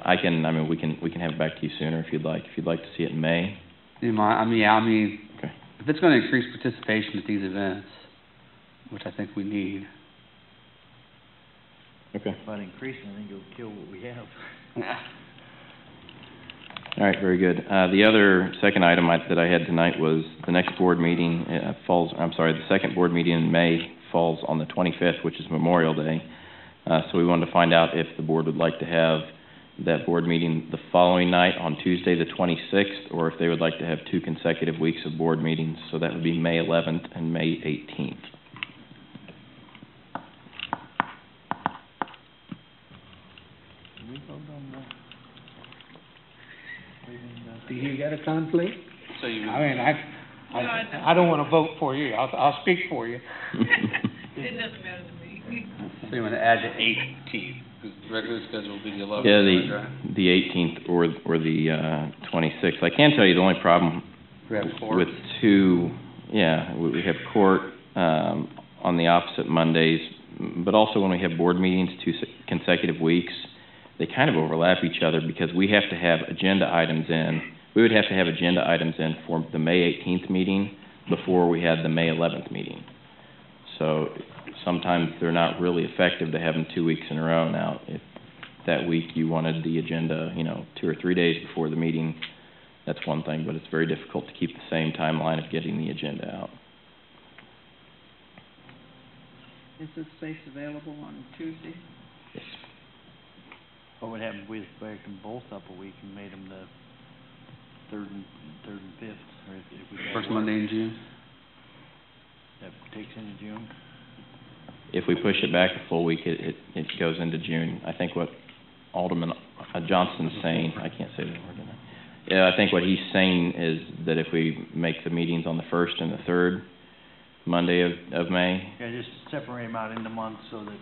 we can have it back to you sooner if you'd like. If you'd like to see it in May. Okay. Okay. If it's going to increase participation at these events, which I think we need. Okay. By increasing, I think it'll kill what we have. Yeah. All right, very good. The other second item that I had tonight was the next board meeting the second board meeting in May falls on the 25th, which is Memorial Day. So we wanted to find out if the board would like to have that board meeting the following night on Tuesday the 26th, or if they would like to have 2 consecutive weeks of board meetings. So that would be May 11th and May 18th. Did we vote on that? Do you got a conflict? So you I mean, I don't wanna vote for you, I'll speak for you. It doesn't matter to me. So you want to add the 18th, because the regular schedule will be the 11th. Yeah, the 18th or the 26th. I can tell you the only problem We have court. with we have court on the opposite Mondays, but also when we have board meetings 2 consecutive weeks, they kind of overlap each other because we have to have agenda items in. We would have to have agenda items in for the May 18th meeting before we had the May 11th meeting. So sometimes they're not really effective to have them 2 weeks in a row. Now, if that week you wanted the agenda, 2 or 3 days before the meeting, that's one thing, but it's very difficult to keep the same timeline of getting the agenda out. Is this space available on Tuesday? Yes. What would happen if we backed them both up a week and made them the third and fifth, or if we got First work? Monday in June. That takes into June? If we push it back a full week, it goes into June. I think what Alderman Johnson's saying, I can't say the word. Yeah, I think what he's saying is that if we make the meetings on the first and the third Monday of May. Yeah, just separate them out into months so that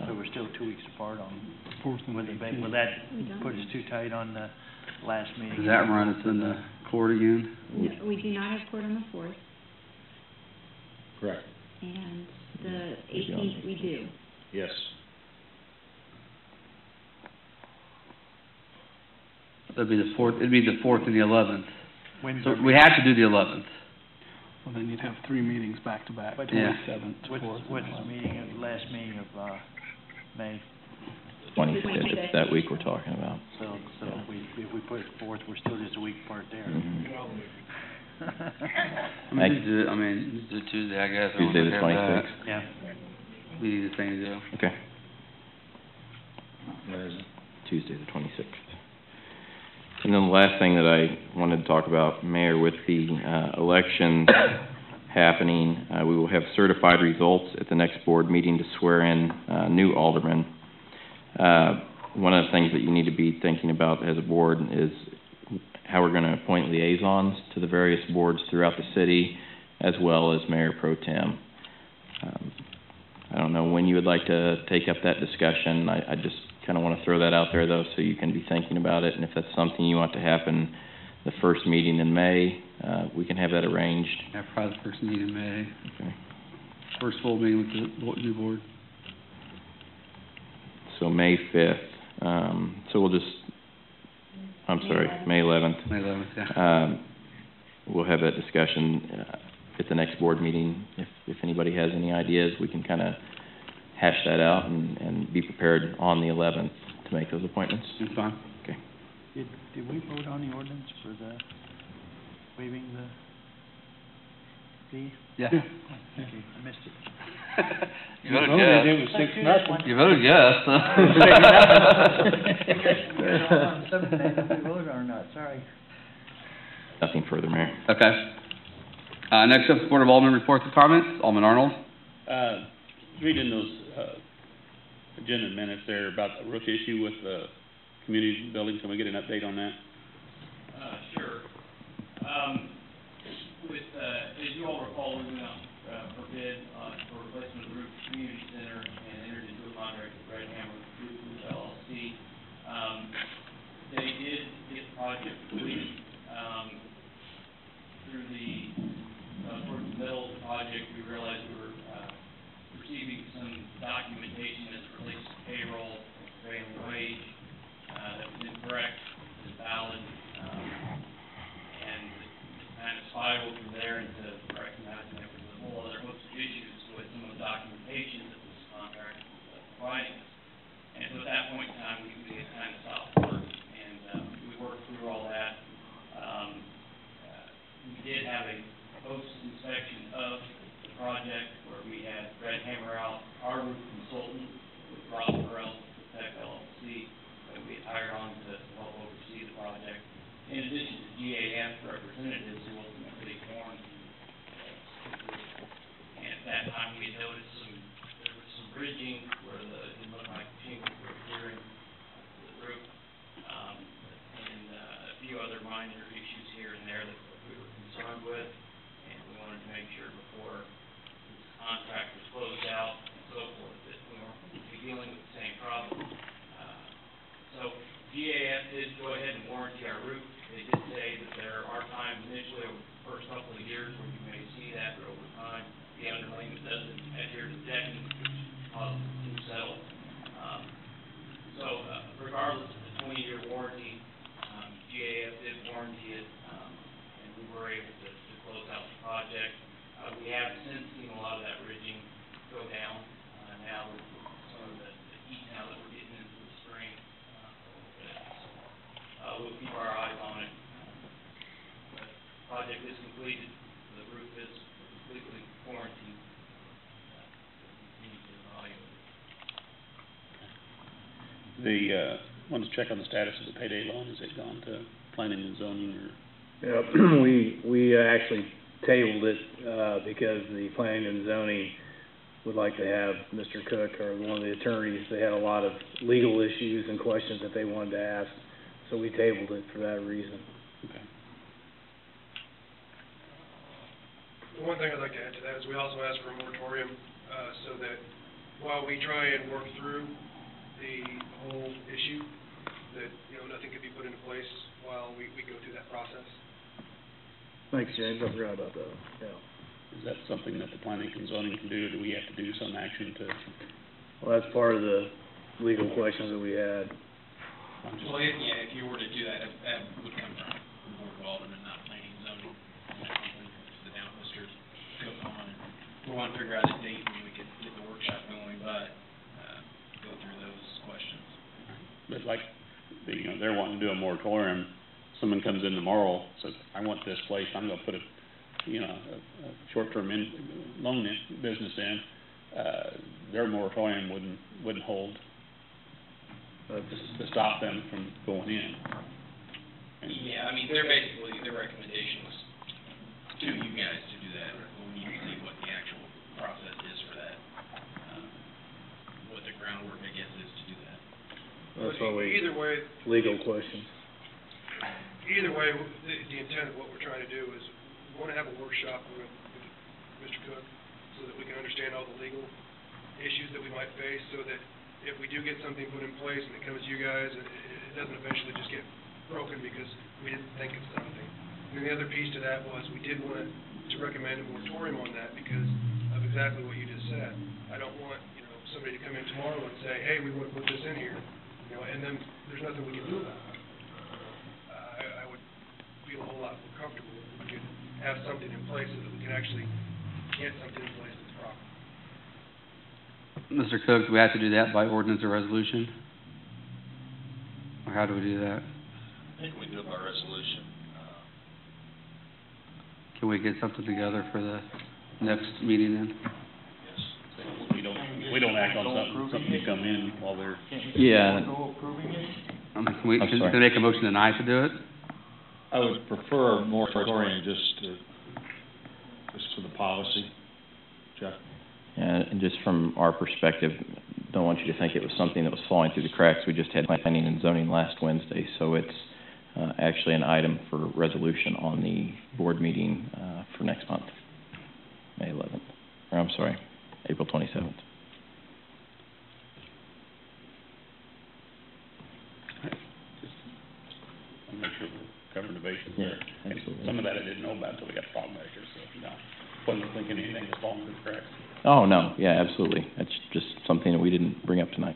so we're still 2 weeks apart on. Will that put us too tight on the last meeting? Does that run us in the court again? No, we do not have court on the 4th, Correct. and the 18th we do. Yes. That'd be the 4th, it'd be the 4th and the 11th. When's So our we have to do the 11th. Well, then you'd have 3 meetings back to back, But 27th, 4th. What's the meeting, last meeting of, May? 25th, it's that week we're talking about. So if we put it forth, we're still just a week apart there. Tuesday, I guess. Tuesday the 26th. Yeah. We need the thing to do. Okay. Where is it? Tuesday the 26th. And then the last thing that I wanted to talk about, Mayor, with the elections happening, we will have certified results at the next board meeting to swear in new aldermen. One of the things that you need to be thinking about as a board is how we're going to appoint liaisons to the various boards throughout the city, as well as Mayor Pro Tem. I don't know when you would like to take up that discussion. I just kind of want to throw that out there, though, so you can be thinking about it. And if that's something you want to happen the first meeting in May, we can have that arranged. Yeah, probably the first meeting in May. Okay. First full meeting with the new board. So May 5th. So we'll just, May 11th. May 11th, yeah. We'll have that discussion at the next board meeting. If anybody has any ideas, we can kind of hash that out and be prepared on the 11th to make those appointments. That's fine. Okay. Did we vote on the ordinance for the waiving the fee? Yeah. Okay, I missed it. You voted yes. It was 6-0. You voted yes. We voted or not, sorry. Nothing further, Mayor. Okay. Next up, Board of Aldermen reports and comments. Alderman Arnold. Reading those agenda minutes there about the roof issue with the community building, can we get an update on that? Sure. As you all recall, we went out for bid for replacement of the roof at the community center and entered into a contract with Red Hammer Group LLC. They did get the project completed. Through towards the middle of the project, we realized we were receiving some documentation as it relates to payroll, prevailing wage, that was incorrect, invalid, and it kind of spiraled from there into recognizing there was a whole other host of issues with some of the documentation that this contract was providing us. And so at that point in time, we had kind of stopped work, and we worked through all that. We did have a post-inspection of the project where we had Red Hammer out, our roof consultant with Rob Burrell, Tech LLC, that we had hired on to help oversee the project, in addition to GAF representatives who ultimately formed the group. And at that time, we noticed there was some bridging where it looked like shingles were adhering to the roof, and a few other minor issues here and there that we were concerned with, and we wanted to make sure before this contract was closed out and so forth, that we weren't dealing with the same problem. So GAF did go ahead and warranty our roof. They did say that there are times initially over the first couple of years where you may see that, but over time, the underlayment doesn't adhere to decking, which causes it to settle. Regardless of the 20-year warranty, GAF did warranty it, and we were able to close out the project. We have since seen a lot of that ridging go down. Now with some of the heat now that we're getting into the spring, we'll keep our eyes on it. But the project is completed. The roof is completely quarantined. Want to check on the status of the payday loan. Has it gone to planning and zoning or? Yeah, we actually tabled it, because the planning and zoning would like to have Mr. Cook or one of the attorneys. They had a lot of legal issues and questions that they wanted to ask, so we tabled it for that reason. Okay. One thing I'd like to add to that is we also asked for a moratorium, so that while we try and work through the whole issue, that, nothing could be put into place while we go through that process. Thanks, James. I forgot about that. Yeah. Is that something that the planning and zoning can do, or do we have to do some action to? Well, that's part of the legal questions that we had. Well, if you were to do that, that would come from the Board of Aldermen, not planning and zoning. That's something to sit down with Mr. Cook on, and we want to figure out a date when we could get the workshop going, but go through those questions. But like, they're wanting to do a moratorium. Someone comes in tomorrow, says, I want this place, I'm gonna put a short-term loan business in, their moratorium wouldn't hold to stop them from going in. Yeah, their recommendation was to you guys to do that. We need to see what the actual process is for that, what the groundwork, I guess, is to do that. That's always either way, legal questions. Either way, the intent of what we're trying to do is we want to have a workshop with Mr. Cook so that we can understand all the legal issues that we might face, so that if we do get something put in place and it comes to you guys, it doesn't eventually just get broken because we didn't think of something. And the other piece to that was we did want to recommend a moratorium on that because of exactly what you just said. I don't want, somebody to come in tomorrow and say, hey, we want to put this in here, and then there's nothing we can do about it. I would feel a whole lot more comfortable if we could have something in place so that we can actually get something in place that's proper. Mr. Cook, do we have to do that by ordinance or resolution? Or how do we do that? I think we do it by resolution. Can we get something together for the next meeting then? Yes. We don't act on something to come in while they're. Yeah. Can we make a motion tonight to do it? I would prefer a moratorium just for the policy. Jeff? Yeah, and just from our perspective, don't want you to think it was something that was falling through the cracks. We just had planning and zoning last Wednesday, so it's actually an item for resolution on the board meeting for next month, May 11th. Or I'm sorry, April 27th. I'm not sure we're covering the bases there. Absolutely. Some of that I didn't know about until we got the problem back here, so wasn't thinking anything was falling through the cracks. Oh, no, yeah, absolutely. That's just something that we didn't bring up tonight.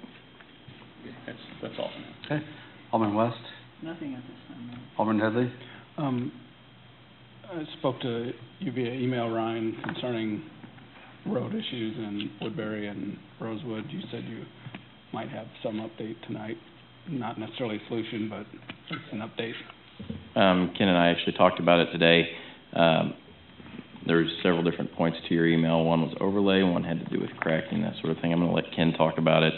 That's all. Okay. Alderman West? Nothing at this time, no. Alderman Headley? I spoke to you via email, Ryan, concerning road issues in Woodbury and Rosewood. You said you might have some update tonight. Not necessarily a solution, but just an update. Ken and I actually talked about it today. There's several different points to your email. One was overlay, one had to do with cracking, that sort of thing. I'm going to let Ken talk about it.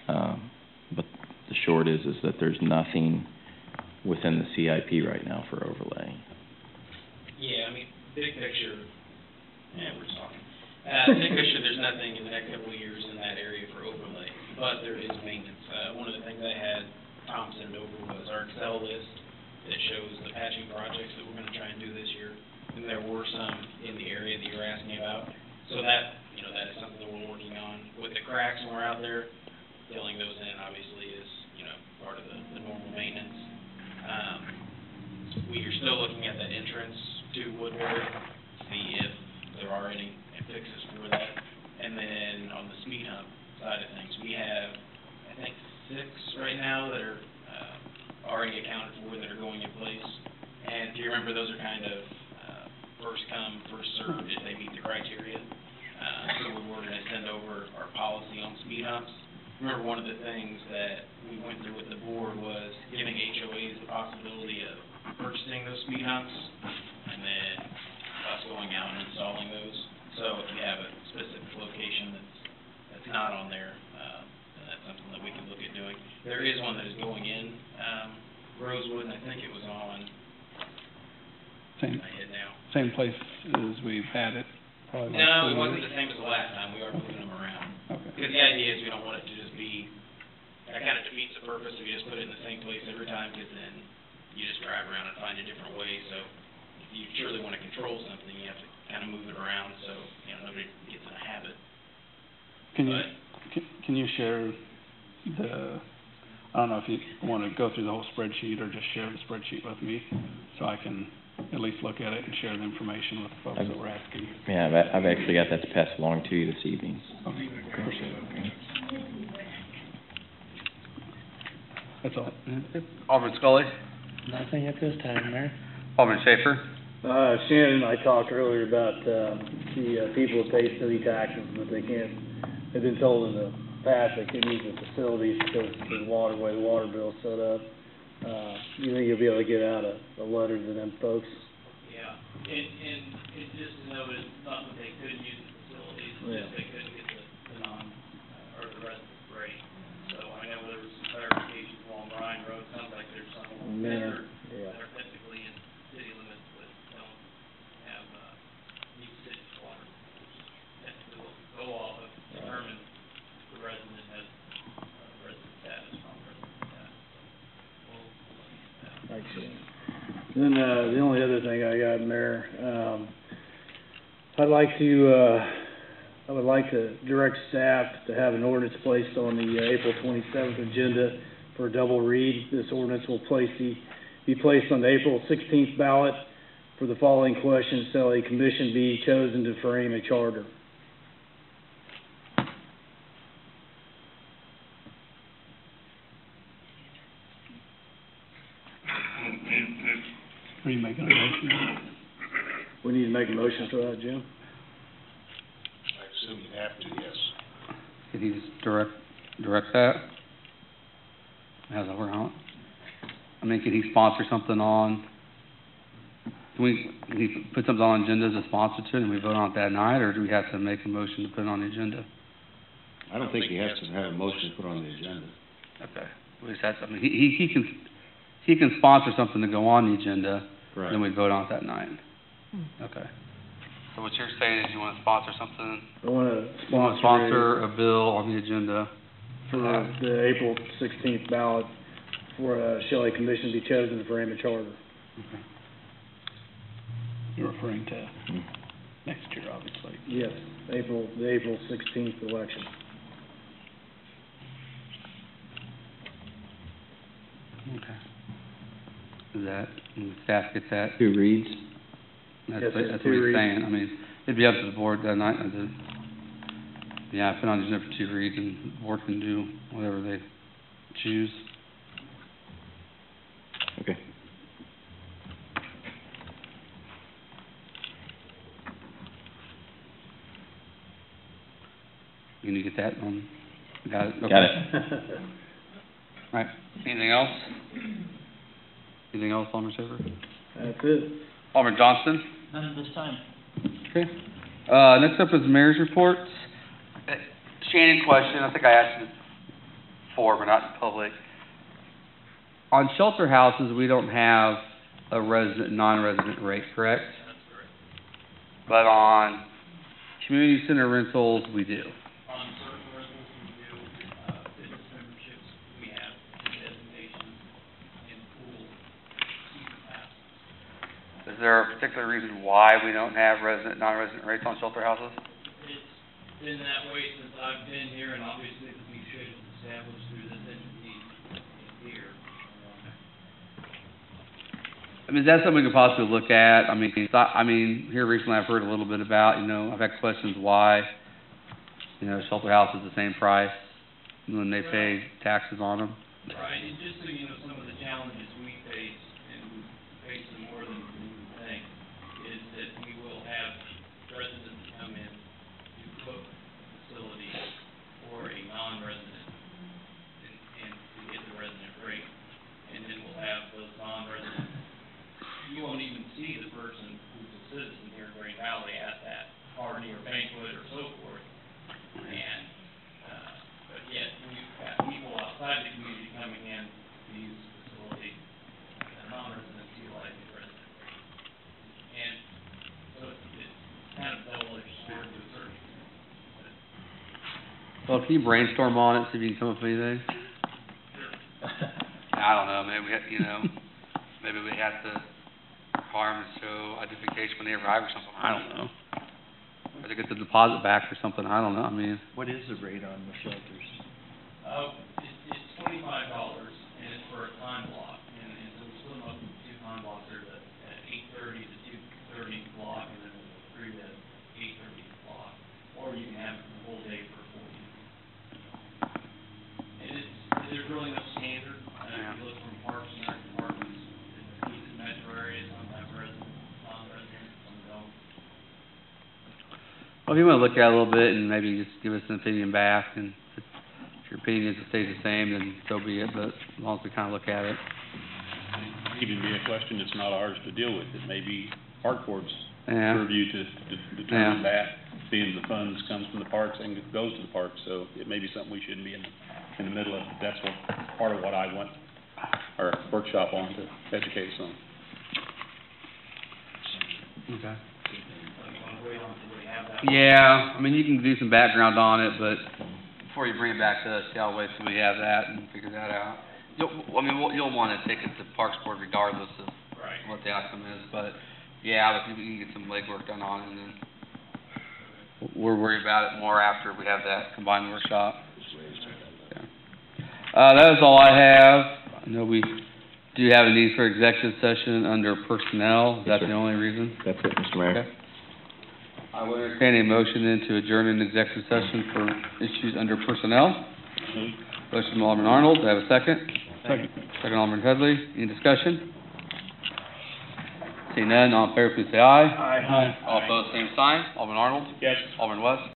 But the short is that there's nothing within the CIP right now for overlay. Yeah, big picture, we're talking. Big picture, there's nothing in the next couple of years in that area for overlay, but there is maintenance. One of the things I had Tom send over was our Excel list that shows the patching projects that we're gonna try and do this year. And there were some in the area that you were asking about. So that, you know, that is something that we're working on. With the cracks when we're out there, filling those in obviously is, you know, part of the normal maintenance. We are still looking at that entrance to Woodward, see if there are any fixes for that. And then on the speed hump side of things, we have, I think, 6 right now that are already accounted for that are going in place. And if you remember, those are kind of first come, first served if they meet the criteria. So we're going to send over our policy on speed humps. Remember, one of the things that we went through with the board was giving HOAs the possibility of purchasing those speed humps and then us going out and installing those. So if you have a specific location that's not on there, then that's something that we can look at doing. There is one that is going in Rosewood, and I think it was on my head now. Same place as we've had it? Probably No, it wasn't the same as the last time. We are moving them around. Okay. Because the idea is we don't want it to just be, that kind of defeats the purpose if you just put it in the same place every time, because then you just drive around and find a different way. So if you truly want to control something, you have to kind of move it around so, you know, nobody gets in a habit. Can you share the, I don't know if you want to go through the whole spreadsheet or just share the spreadsheet with me so I can at least look at it and share the information with the folks that we're asking. Yeah, I've actually got that to pass along to you this evening. Okay, appreciate it. That's all. Alderman Scully? Nothing at this time, Mayor. Alderman Schaefer? Shannon and I talked earlier about, the people that pay city taxes, but they can't, they've been told in the past they can't use the facilities because of the way the water bill's set up. You think you'll be able to get out a letter to them folks? Yeah, and it just noted, not that they couldn't use the facilities, just they couldn't get the or the resident rate. So I know there was some clarifications along Bryan Road, sounds like there's some that are technically in city limits but don't have, need city water. Technically what we go off of determine the resident has, resident status, non-resident status. Actually. Then, the only other thing I got, Mayor, I would like to direct staff to have an ordinance placed on the April 27th agenda for a double read. This ordinance will be placed on the April 16th ballot for the following question: shall a commission be chosen to frame a charter? Are you making a motion? We need to make a motion for that, Jim? I assume you have to, yes. Could he just direct that? How's that work out? I mean, could he sponsor something on, can he put something on agenda as a sponsor to it and we vote on it that night, or do we have to make a motion to put it on the agenda? I don't think he has to have a motion to put on the agenda. Okay. We just have to, I mean, he can sponsor something to go on the agenda, Correct. then we vote on it that night. Okay. So what you're saying is you want to sponsor something? I want to You want to sponsor a bill on the agenda for the April 16th ballot for, shall a commission be chosen to frame a charter? Okay. You're referring to next year, obviously. Yes, the April 16th election. Okay. Is that, and staff gets that? 2 reads. That's Yes, what two he's reads. saying. I mean, it'd be up to the board that night. Yeah, put on the agenda for 2 reads, and the board can do whatever they choose. Okay. Can you get that on? Got it? Okay. Got it. All right. Anything else? Anything else, Alderman Schaefer? That's it. Alderman Johnston? None at this time. Okay. Next up is mayor's reports. Shannon question, I think I asked it before, but not in public. On shelter houses, we don't have a resident, non-resident rate, correct? That's correct. But on community center rentals, we do. On certain rentals, we do, fitness memberships, we have designations in pool, Is there a particular reason why we don't have resident, non-resident rates on shelter houses? It's been that way since I've been here, and obviously the fee schedule is established through this entity here. I mean, is that something we could possibly look at? I mean, here recently I've heard a little bit about, I've had questions why, shelter house is the same price when they pay taxes on them. Right, and just so you know, some of the challenges we face, and we face them more than you would think, is that we will have residents come in to cook facilities for a non-resident and to get the resident rate. And then we'll have those non-residents, you won't even see the person who's a citizen here in Green Valley at that party or banquet or so forth. And, but yet we've got people outside the community coming in to use the facility, and non-residents utilizing the resident rate. And so it's kind of double-edged sword to a certain extent. Well, can you brainstorm on it, see if you can come up with anything? I don't know, maybe maybe we have to require them to show identification when they arrive or something, I don't know. Or they get the deposit back or something, I don't know, What is the rate on the shelters? It's $25, and it's for a time block, and so we split them up into two time blocks. There's a 8:30 to 2:30 block, and then a 3 to 8:30 block, or you can have the whole day for $40. And there's really no standard. If you look from parks and rec departments, it's metro areas, some have residents, non-residents, some don't. Well, if you want to look at it a little bit and maybe just give us an opinion back, and if your opinion stays the same, then so be it, but as long as we kind of look at it. It may even be a question that's not ours to deal with. It may be park board's Yeah. purview to determine that, being the funds comes from the parks and it goes to the parks, so it may be something we shouldn't be in the middle of. That's part of what I want our workshop on, to educate us on. Okay. Yeah, you can do some background on it, but before you bring it back to us, yeah, I'll wait till we have that and figure that out. You'll want to take it to Parks Board regardless of what the outcome is, but yeah, but you can get some legwork done on it, and then we'll worry about it more after we have that combined workshop. Yeah. That is all I have. I know we do have a need for executive session under personnel. Is that the only reason? That's it, Mr. Mayor. Okay. I will entertain a motion then to adjourn an executive session for issues under personnel. Motion from Alderman Arnold. Do I have a second? Second. Second, Alderman Headley. Any discussion? Seeing none, all in favor, please say aye. Aye. All opposed, same sign. Alderman Arnold? Yes. Alderman West?